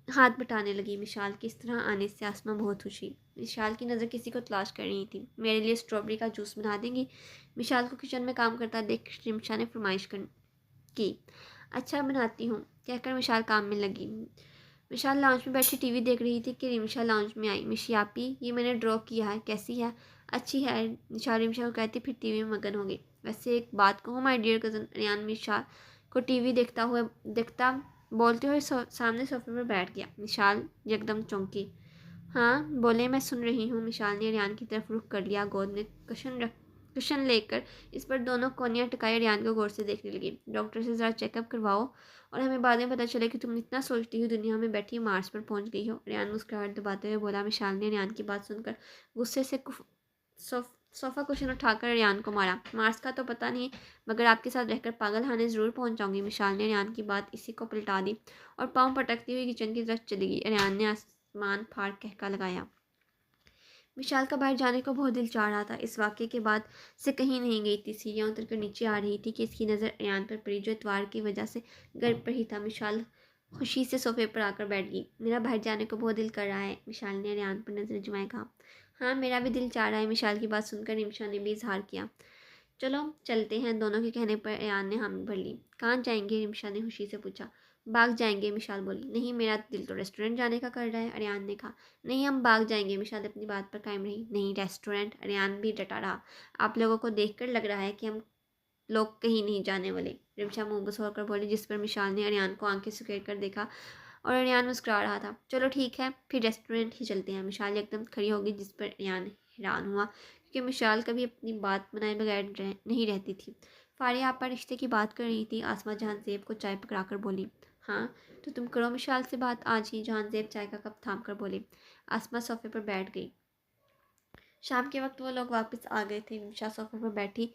हाथ बटाने लगी। मिशाल के इस तरह आने से आसमा बहुत खुशी। मिशाल की नज़र किसी को तलाश कर रही थी। मेरे लिए स्ट्रॉबेरी का जूस बना देंगी? मिशाल को किचन में काम करता देख रिमशा ने फरमाइश की। अच्छा, बनाती हूँ, कहकर मिशाल काम में लगी। मिशाल लाउंज में बैठी टीवी देख रही थी कि रिमशा लाउंज में आई। मिशी आपी, ये मैंने ड्रॉ किया है, कैसी है? अच्छी है, मिशाल रिमशा को कहती फिर टीवी में मगन हो गई। वैसे एक बात कहूँ माय डियर कज़न, रियान मिशाल को टीवी देखता बोलते हुए सामने सोफे पर बैठ गया। मिशाल एकदम चौंकी। हाँ बोले, मैं सुन रही हूँ। मिशाल ने रियान की तरफ रुख कर लिया। गोद में कुशन लेकर इस पर दोनों कोनियाँ टिकाई रेयान को गौर से देखने लगी। डॉक्टर से ज़रा चेकअप करवाओ और हमें बाद में पता चले कि तुम इतना सोचती हो दुनिया में बैठी मार्स पर पहुंच गई हो। रेयान मुस्कुराहट दबाते हुए बोला। मिशाल ने रेयान की बात सुनकर गुस्से से सोफ़ा कुशन उठाकर रेयान को मारा। मार्स का तो पता नहीं, मगर आपके साथ रहकर पागल खाने ज़रूर पहुंच जाऊंगी। मिशाल ने रेयान की बात इसी को पलटा दी और पाँव पटकती हुई किचन की तरफ चली गई। रेयान ने आसमान फाड़ कहका लगाया। विशाल का बाहर जाने को बहुत दिल चाह रहा था। इस वाक़ये के बाद से कहीं नहीं गई थी। सीढ़ियाँ उतरकर नीचे आ रही थी कि इसकी नज़र अयान पर पड़ी, जो इतवार की वजह से घर पर ही था। विशाल खुशी से सोफे पर आकर बैठ गई। मेरा बाहर जाने को बहुत दिल कर रहा है। विशाल ने अयान पर नज़र जमाए कहा। हाँ, मेरा भी दिल चाह रहा है। विशाल की बात सुनकर रिमशा ने भी इजहार किया। चलो चलते हैं। दोनों के कहने पर अयान ने हामी भर ली। कहाँ जाएंगे? रिमशा ने खुशी से पूछा। बाग जाएंगे, मिशाल बोली। नहीं, मेरा दिल तो रेस्टोरेंट जाने का कर रहा है, अरियान ने कहा। नहीं, हम बाग जाएंगे। मिशाल अपनी बात पर कायम रही। नहीं, रेस्टोरेंट। अरियान भी डटा रहा। आप लोगों को देखकर लग रहा है कि हम लोग कहीं नहीं जाने वाले, रिमशा मुंह बसोर कर बोली, जिस पर मिशाल ने अरियान को आंखें सुखेर कर देखा और अरियान मुस्कुरा रहा था। चलो ठीक है, फिर रेस्टोरेंट ही चलते हैं। मिशाल एकदम खड़ी होगी, जिस पर अरियान हैरान हुआ, क्योंकि मिशाल कभी अपनी बात बनाए बगैर नहीं रहती थी। फारिया आपा रिश्ते की बात कर रही थी। आसमा जहांजेब को चाय पकड़ाकर बोली। हाँ, तो तुम करो मिशाल से बात आज ही। जहांजेब चाय का कप थाम कर बोली। आसमा सोफे पर बैठ गई। शाम के वक्त वो लोग वापस आ गए थे। निशा सोफे पर बैठी।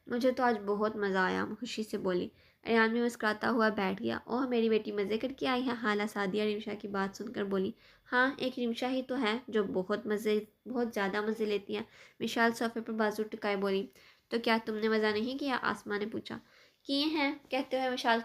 मुझे तो आज बहुत मज़ा आया, खुशी से बोली। अयान भी मुस्कुराता हुआ बैठ गया। ओह, मेरी बेटी मज़े करके आई है। हाला सादिया रिमशा की बात सुनकर बोली। हाँ, एक रिमशा ही तो है जो बहुत ज़्यादा मज़े लेती है। विशाल सोफे पर बाजू टिकाए बोली। तो क्या तुमने मज़ा नहीं किया? आसमा ने पूछा। किए हैं, कहते हुए विशाल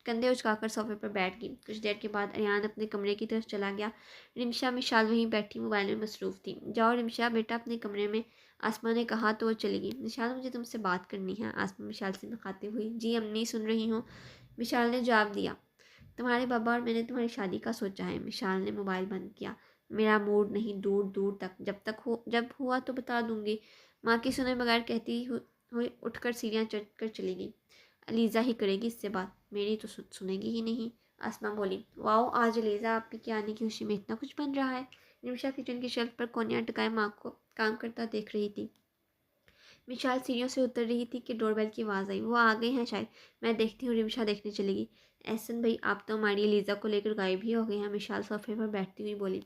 कंधे उचकाकर सोफे पर बैठ गई। कुछ देर के बाद अयान अपने कमरे की तरफ चला गया। रिमशा मिशाल वहीं बैठी मोबाइल में मसरूफ़ थी। जाओ रिमशा, बेटा अपने कमरे में, आसमा ने कहा तो वो चली गई। विशाल, मुझे तुमसे बात करनी है। आसमा विशाल से मुखातिब हुई। जी अम्मी, सुन रही हूँ, विशाल ने जवाब दिया। तुम्हारे बाबा और मैंने तुम्हारी शादी का सोचा है। विशाल ने मोबाइल बंद किया। मेरा मूड नहीं, दूर दूर तक। जब हुआ तो बता दूंगी। माँ की सुने बगैर कहती हुई उठकर सीढ़ियाँ चढ़कर चली गई। अलीज़ा ही करेगी इससे बात, मेरी तो सुनेगी ही नहीं। आसमा बोली। वाओ, आज अलीज़ा आपके के आने की खुशी में इतना कुछ बन रहा है। निमिषा किचन की शेल्फ पर कोनिया टकाए माँ को काम करता देख रही थी। विशाल सीढ़ियों से उतर रही थी कि डोरबेल की आवाज़ आई। वो आ गए हैं शायद, मैं देखती हूँ। रिमशा देखने चलेगी। एहसन भाई, आप तो हमारी लीज़ा को लेकर गायब ही हो गए हैं। विशाल सोफे पर बैठती हुई बोली।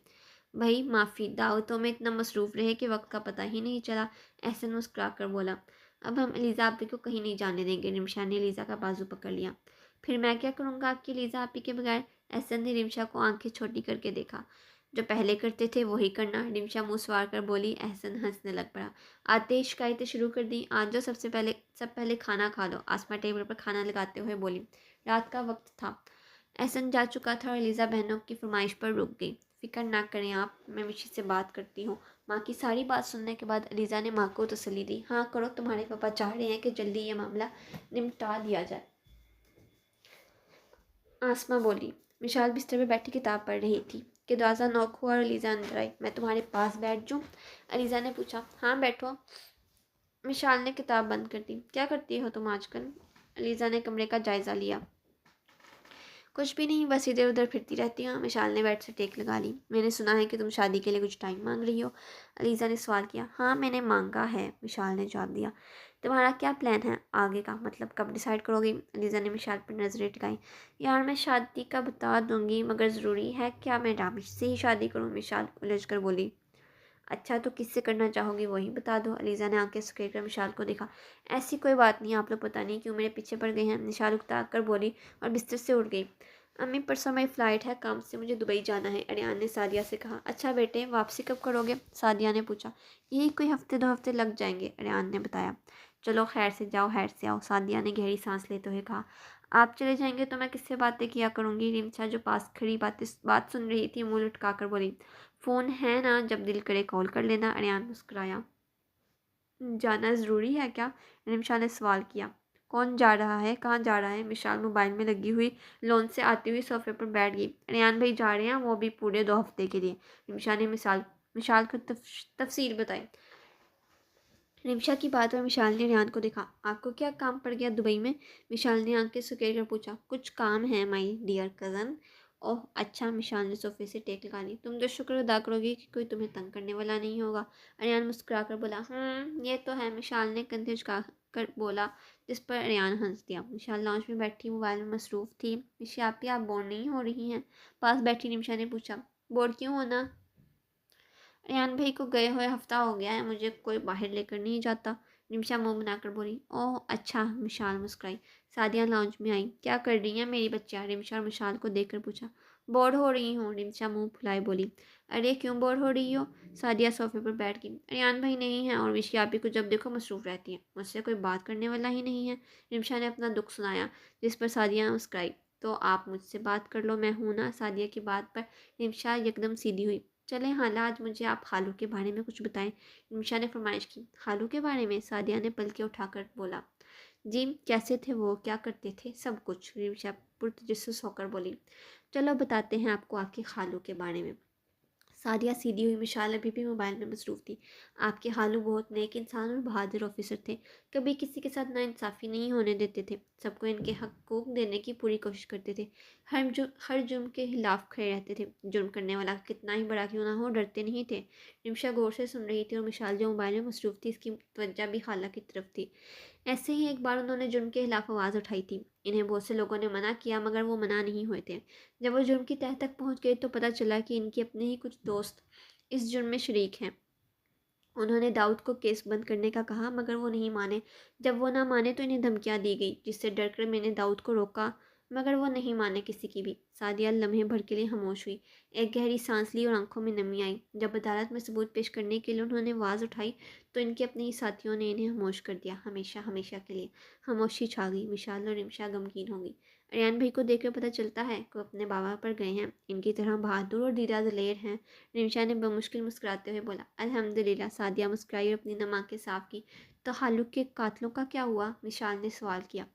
भाई माफ़ी, दावतों में इतना मसरूफ़ रहे कि वक्त का पता ही नहीं चला। एहसन मुस्कुरा कर बोला। अब हम लीज़ा आपी को कहीं नहीं जाने देंगे। रिमशा ने लीज़ा का बाजू पकड़ लिया। फिर मैं क्या करूँगा आपकी लीज़ा आपी के बगैर? एहसन ने रिमशा को आंखें छोटी करके देखा। जो पहले करते थे वही करना, रिमशा मुँह सवार कर बोली। एहसन हंसने लग पड़ा। आते ही शिकायतें शुरू कर दी। आज जो सब पहले खाना खा लो। आसमा टेबल पर खाना लगाते हुए बोली। रात का वक्त था। एहसन जा चुका था और लीज़ा बहनों की फरमाइश पर रुक गई। फिक्र ना करें आप, मैं मिशी से बात करती हूँ। माँ की सारी बात सुनने के बाद लीज़ा ने माँ को तसल्ली दी। हाँ करो, तुम्हारे पापा चाह रहे हैं कि जल्दी ये मामला निपटा दिया जाए। आसमा बोली। विशाल बिस्तर पर बैठी किताब पढ़ रही थी कि दरवाज़ा नॉक हुआ और अलीज़ा अंदर आई। मैं तुम्हारे पास बैठ जाऊँ? अलीज़ा ने पूछा। हाँ बैठो। विशाल ने किताब बंद कर दी। क्या करती हो तुम आजकल? अलीज़ा ने कमरे का जायज़ा लिया। कुछ भी नहीं, बस इधर उधर फिरती रहती हूँ। विशाल ने बेड से टेक लगा ली। मैंने सुना है कि तुम शादी के लिए कुछ टाइम मांग रही हो। अलीज़ा ने सवाल किया। हाँ मैंने मांगा है, विशाल ने जवाब दिया। तुम्हारा क्या प्लान है आगे का, मतलब कब डिसाइड करोगी? अलीज़ा ने विशाल पर नजरें टिकाई। यार मैं शादी का बता दूंगी, मगर ज़रूरी है क्या मैं रामिश से ही शादी करूँ? विशाल उलझ कर बोली। अच्छा तो किससे करना चाहोगी वही बता दो। अलीज़ा ने आंखें सुखेर कर विशाल को देखा। ऐसी कोई बात नहीं, आप लोग पता नहीं क्यों मेरे पीछे पड़ गए हैं। विशाल उकता कर बोली और बिस्तर से उठ गई। अम्मी परसों मेरी फ़्लाइट है, काम से मुझे दुबई जाना है, अरियान ने सादिया से कहा। अच्छा बेटे, वापसी कब करोगे? सादिया ने पूछा। यही कोई हफ्ते 2 हफ्ते लग जाएंगे, अरियान ने बताया। चलो खैर से जाओ, खैर से आओ, सादिया ने गहरी सांस लेते हुए कहा। आप चले जाएंगे तो मैं किससे बातें किया करूँगी? रिमशा जो पास खड़ी बात सुन रही थी मुँह लटका कर बोली। फ़ोन है ना, जब दिल करे कॉल कर लेना, अरियान मुस्कुराया। जाना ज़रूरी है क्या? रिमशा ने सवाल किया। कौन जा रहा है, कहाँ जा रहा है? विशाल मोबाइल में लगी हुई लोन से आती हुई सोफे पर बैठ गई। अरियान भाई जा रहे हैं, वो भी पूरे 2 हफ्ते के लिए। रिमशा ने मिशाल को तफसील बताई। रिमशा की बात में विशाल ने रियान को देखा। आपको क्या काम पड़ गया दुबई में? विशाल ने आंखें सुकेर कर पूछा। कुछ काम है माई डियर कज़न, ओह अच्छा, मिशाल ने सोफे से टेक लगा ली। तुम तो शुक्र अदा करोगी कि कोई तुम्हें तंग करने वाला नहीं होगा। अरियान मुस्कुरा कर बोला, ये तो है। मिशाल ने कंधे झुका कर बोला, जिस पर अरियान हंस दिया। मिशाल लॉन्च में बैठी मोबाइल में मसरूफ़ थी। मिशा आप बोर नहीं हो रही हैं? पास बैठी निमिशा ने पूछा। बोर क्यों होना? अयान भाई को गए हुए हफ्ता हो गया है, मुझे कोई बाहर लेकर नहीं जाता। निमिषा मुंह बनाकर बोली। ओह अच्छा, मिशाल मुस्कुराई। सादिया लॉन्च में आई। क्या कर रही हैं मेरी बच्चियाँ? रिमशा और मिशाल को देखकर पूछा। बोर हो रही हूँ, रिमशा मुंह फुलाए बोली। अरे क्यों बोर हो रही हो? सादिया सोफे पर बैठ गई। अयान भाई नहीं है और विशी आपी को जब देखो मसरूफ़ रहती है, मुझसे कोई बात करने वाला ही नहीं है। रिमशा ने अपना दुख सुनाया, जिस पर सादिया मुस्कुराई। तो आप मुझसे बात कर लो, मैं हूँ ना। सादिया की बात पर रिमशा एकदम सीधी हुई। चलें हाला, आज मुझे आप खालू के बारे में कुछ बताएं, निमिषा ने फरमाइश की। खालू के बारे में? सादिया ने पलके उठाकर बोला। जी, कैसे थे वो, क्या करते थे? सब कुछ, निमिषा पुरतजस्सुस होकर बोली। चलो बताते हैं आपको आपके खालू के बारे में। सादिया सीधी हुई। मिशाल अभी भी मोबाइल में मसरूफ़ थी। आपके खालू बहुत नेक इंसान और बहादुर ऑफिसर थे। कभी किसी के साथ नाइंसाफ़ी नहीं होने देते थे। सबको इनके हकूक़ देने की पूरी कोशिश करते थे। हर जुर्म के खिलाफ खड़े रहते थे। जुर्म करने वाला कितना ही बड़ा क्यों ना हो, डरते नहीं थे। रिमशा गौर से सुन रही थी और मिशाल जो मोबाइल में मसरूफ़ थी, इसकी तवज्जो भी खाला की तरफ थी। ऐसे ही एक बार उन्होंने जुर्म के खिलाफ आवाज़ उठाई थी। इन्हें बहुत से लोगों ने मना किया, मगर वो मना नहीं हुए थे। जब वो जुर्म की तह तक पहुंच गए तो पता चला कि इनके अपने ही कुछ दोस्त इस जुर्म में शरीक हैं। उन्होंने दाऊद को केस बंद करने का कहा, मगर वो नहीं माने। जब वो ना माने तो इन्हें धमकियां दी गई, जिससे डरकर मैंने दाऊद को रोका, मगर वो नहीं माने किसी की भी। सादिया लम्हे भर के लिए खामोश हुई। एक गहरी सांस ली और आंखों में नमी आई। जब अदालत में सबूत पेश करने के लिए उन्होंने आवाज़ उठाई तो इनके अपने ही साथियों ने इन्हें खामोश कर दिया, हमेशा हमेशा के लिए। खामोशी छा गई। मिशाल और रिमशा गमगीन हो गई। अरियान भाई को देखकर पता चलता है कि वो अपने बाबा पर गए हैं। इनकी तरह बहादुर और दीदा दलेर हैं। रिमशा ने बमुश्किल मुस्कुराते हुए बोला। अल्हम्दुलिल्लाह। सादिया मुस्कुराई और अपनी नम आंखें साफ की। तो खालू के कातलों का क्या हुआ? मिशाल ने सवाल किया।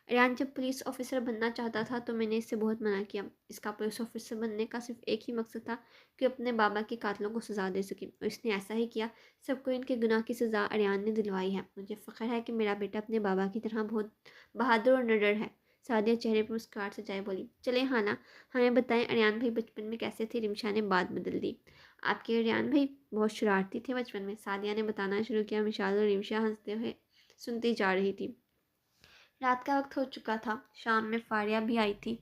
अरियान जब पुलिस ऑफिसर बनना चाहता था तो मैंने इससे बहुत मना किया। इसका पुलिस ऑफिसर बनने का सिर्फ एक ही मकसद था कि अपने बाबा के कातलों को सज़ा दे सके, और इसने ऐसा ही किया। सबको इनके गुनाह की सज़ा अरियान ने दिलवाई है। मुझे फ़ख्र है कि मेरा बेटा अपने बाबा की तरह बहुत बहादुर और निडर है। सादिया चेहरे पर मुस्कुराहट सजाए बोली। चले हाना, हमें बताएं अरियान भाई बचपन में कैसे थे? रिमशा ने बात बदल दी। आपके अरियान भाई बहुत शरारती थे बचपन में, सादिया ने बताना शुरू किया। मिशाल और रिमशा हंसते हुए सुनती जा रही थी। रात का वक्त हो चुका था। शाम में फारिया भी आई थी।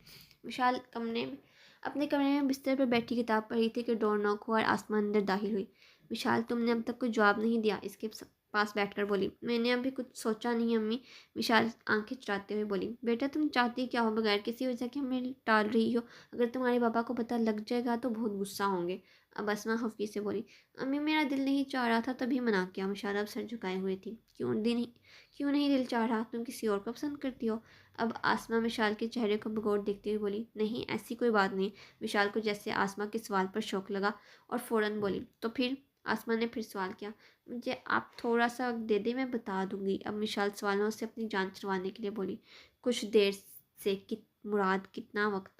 विशाल अपने कमरे में बिस्तर पर बैठी किताब पढ़ रही थी कि डोर नॉक हुआ और आसमान अंदर दाखिल हुई। विशाल, तुमने अब तक कोई जवाब नहीं दिया, इसके पास बैठकर बोली। मैंने अभी कुछ सोचा नहीं अम्मी। विशाल आंखें चुराते हुए बोली। बेटा तुम चाहती क्या हो? बगैर किसी वजह के हमें टाल रही हो। अगर तुम्हारे पापा को पता लग जाएगा तो बहुत गुस्सा होंगे। अब असमा खफी से बोली। अम्मी मेरा दिल नहीं चाह रहा था, तभी मना किया। विशाल अब सर झुकाए हुए थी। क्यों नहीं दिल चाह रहा? तुम किसी और को पसंद करती हो? अब आसमा विशाल के चेहरे को बगौर देखते हुए बोली। नहीं, ऐसी कोई बात नहीं। विशाल को जैसे आसमा के सवाल पर शौक लगा और फ़ौरन बोली। तो फिर? आसमा ने फिर सवाल किया। मुझे आप थोड़ा सा वक्त दे दें, मैं बता दूंगी। अब विशाल सवालों से अपनी जान छुड़वाने के लिए बोली। कुछ देर से मुराद कितना वक्त?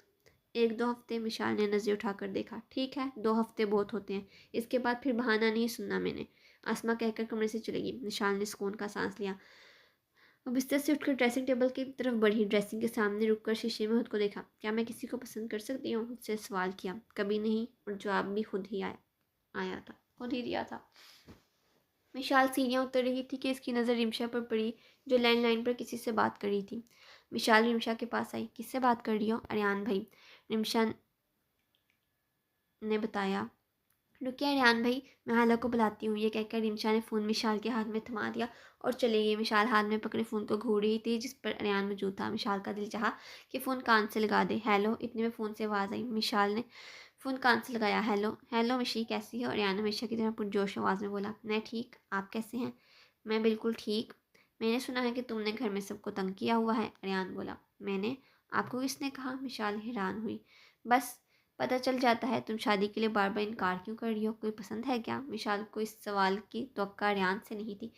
1-2 हफ्ते। विशाल ने नज़र उठाकर देखा। ठीक है, 2 हफ्ते बहुत होते हैं। इसके बाद फिर बहाना नहीं सुनना मैंने। आसमा कहकर कमरे से चलेगी। विशाल ने सुकून का सांस लिया। वो बिस्तर से उठकर ड्रेसिंग टेबल की तरफ बढ़ी। ड्रेसिंग के सामने रुककर शीशे में खुद को देखा। क्या मैं किसी को पसंद कर सकती हूँ? उससे सवाल किया। कभी नहीं, और जवाब भी खुद ही आया था, खुद ही दिया था। विशाल सीढ़ियाँ उतर रही थी कि इसकी नज़र रिमशा पर पड़ी, जो लैंडलाइन पर किसी से बात कर रही थी। विशाल रिमशा के पास आई। किससे बात कर रही हो? अरियान भाई, रिमशा ने बताया। रुकिए अरियान भाई, मैं हाला को बुलाती हूँ। ये कहकर रिमशा ने फ़ोन विशाल के हाथ में थमा दिया और चली गई। विशाल हाथ में पकड़े फ़ोन को घूर रही थी, जिस पर अरियान मौजूद था। विशाल का दिल चाहा कि फ़ोन कान से लगा दे। हेलो, इतने में फ़ोन से आवाज़ आई। विशाल ने फ़ोन कान से लगाया। हेलो हेलो मिशी, कैसी हो? अरियान हमेशा की तरह पुरजोश आवाज़ में बोला। मैं ठीक, आप कैसे हैं? मैं बिल्कुल ठीक। मैंने सुना है कि तुमने घर में सबको तंग किया हुआ है। अरियान बोला। मैंने? आपको किसने कहा? विशाल हैरान हुई। बस पता चल जाता है। तुम शादी के लिए बार बार इनकार क्यों कर रही हो? कोई पसंद है क्या? विशाल को इस सवाल की तवक्का अरियान से नहीं थी।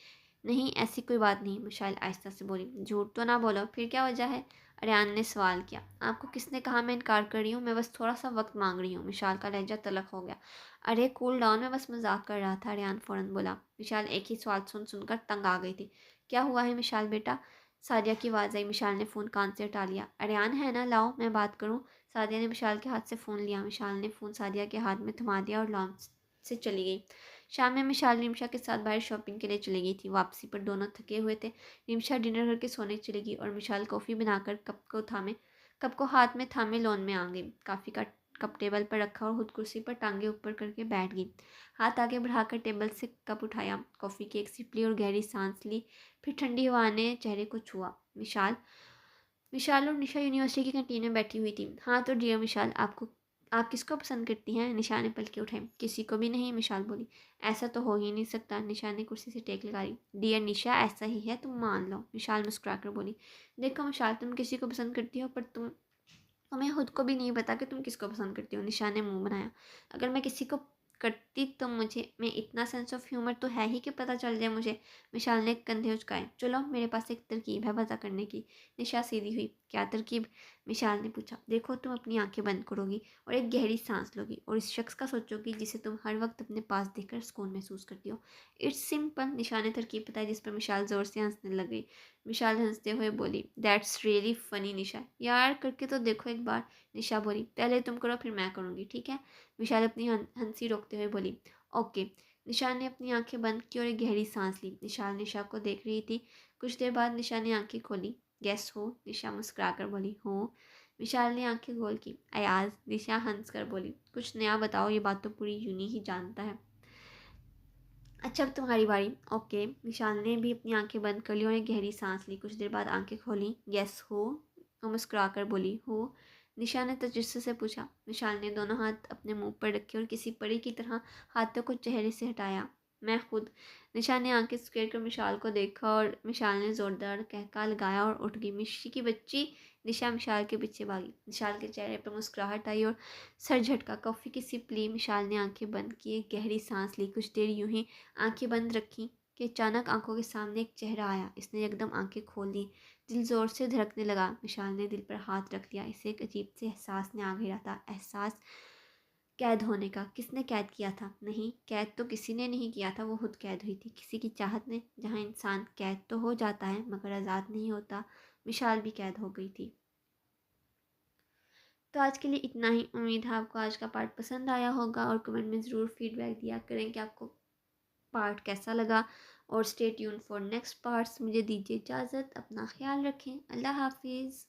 नहीं, ऐसी कोई बात नहीं। विशाल आहिस्ता से बोली। झूठ तो ना बोलो, फिर क्या वजह है? अरियान ने सवाल किया। आपको किसने कहा मैं इनकार कर रही हूँ? मैं बस थोड़ा सा वक्त मांग रही हूँ। विशाल का लहजा तलख हो गया। अरे कूल डाउन, मैं बस मजाक कर रहा था। अरियान फ़ौरन बोला। विशाल एक ही सवाल सुनकर तंग आ गई थी। क्या हुआ है विशाल बेटा? सादिया की आवाज़ आई। विशाल ने फ़ोन कान से हटा लिया। अरियान है ना, लाओ मैं बात करूँ। सादिया ने विशाल के हाथ से फ़ोन लिया। विशाल ने फ़ोन सादिया के हाथ में थमा दिया और लॉन्च से चली गई। शाम में विशाल रिमशा के साथ बाहर शॉपिंग के लिए चली गई थी। वापसी पर दोनों थके हुए थे। रिमशा डिनर करके सोने चली गई और विशाल कॉफ़ी बनाकर कप को हाथ में थामे लॉन में आ गई। कॉफ़ी का कप टेबल पर रखा और खुद कुर्सी पर टांगे ऊपर करके बैठ गई। हाथ आगे बढ़ाकर टेबल से कप उठाया, कॉफ़ी की एक सिप ली और गहरी सांस ली। फिर ठंडी हवा ने चेहरे को छुआ। विशाल विशाल और निशा यूनिवर्सिटी की कैंटीन में बैठी हुई थी। हाँ तो डियर विशाल, आप किसको पसंद करती हैं? निशा ने पलके उठाई। किसी को भी नहीं, विशाल बोली। ऐसा तो हो ही नहीं सकता। निशा ने कुर्सी से टेक लगा ली। डियर निशा, ऐसा ही है, तुम मान लो, विशाल मुस्कुराकर बोली। देखो विशाल, तुम किसी को पसंद करती हो पर तुम्हें खुद को भी नहीं पता कि तुम किसको पसंद करती हो। निशा ने मुंह बनाया। अगर मैं किसी को करती तो मुझे में इतना सेंस ऑफ ह्यूमर तो है ही कि पता चल जाए मुझे। विशाल ने कंधे उचकाए। चलो मेरे पास एक तरकीब है पता करने की। निशा सीधी हुई। क्या तरकीब? विशाल ने पूछा। देखो, तुम अपनी आंखें बंद करोगी और एक गहरी सांस लोगी और इस शख्स का सोचोगी जिसे तुम हर वक्त अपने पास देखकर सुकून महसूस करती हो। It's simple. निशा ने तरकीब बताई जिस पर विशाल जोर से हंसने लग गई। विशाल हंसते हुए बोली, दैट्स रियली फनी निशा। यार करके तो देखो एक बार। निशा बोली, पहले तुम करो फिर मैं करूँगी, ठीक है? विशाल अपनी हंसी रोकते हुए बोली, ओके। निशा ने अपनी आंखें बंद की और एक गहरी सांस ली। निशा निशा को देख रही थी। कुछ देर बाद निशा ने आंखें खोली। गेस हो? निशा मुस्कुराकर बोली, हो। विशाल ने आंखें खोल की। अयाज? निशा हंस कर बोली, कुछ नया बताओ, ये बात तो पूरी यूनी ही जानता है। अच्छा अब तुम्हारी बारी। ओके। विशाल ने भी अपनी आंखें बंद कर ली और एक गहरी सांस ली। कुछ देर बाद आंखें खोली। यस हो? वो मुस्कुराकर बोली, हो। निशा ने तजुस्से से पूछा। विशाल ने दोनों हाथ अपने मुंह पर रखे और किसी परी की तरह हाथों को चेहरे से हटाया। मैं खुद। निशा ने आंखें स्क्वेयर कर विशाल को देखा और विशाल ने जोरदार कहका लगाया और उठ गई। मिशी की बच्ची। निशा विशाल के पीछे भागी। विशाल के चेहरे पर मुस्कुराहट आई और सर झटका। कॉफ़ी की सिप ली। विशाल ने आंखें बंद की, एक गहरी सांस ली। कुछ देर यूं ही आंखें बंद रखी कि अचानक आंखों के सामने एक चेहरा आया। इसने एकदम आंखें खोल दी। दिल जोर से धड़कने लगा। विशाल ने दिल पर हाथ रख लिया। इसे एक अजीब से एहसास ने आ घेरा था। एहसास कैद होने का। किसने कैद किया था? नहीं, कैद तो किसी ने नहीं किया था, वो खुद कैद हुई थी किसी की चाहत ने। जहाँ इंसान कैद तो हो जाता है मगर आज़ाद नहीं होता। विशाल भी कैद हो गई थी। तो आज के लिए इतना ही। उम्मीद है आपको आज का पार्ट पसंद आया होगा और कमेंट में ज़रूर फीडबैक दिया करें कि आपको पार्ट कैसा लगा। और stay tune for next parts. मुझे दीजिए इजाज़त। अपना ख्याल रखें। अल्लाह हाफिज़।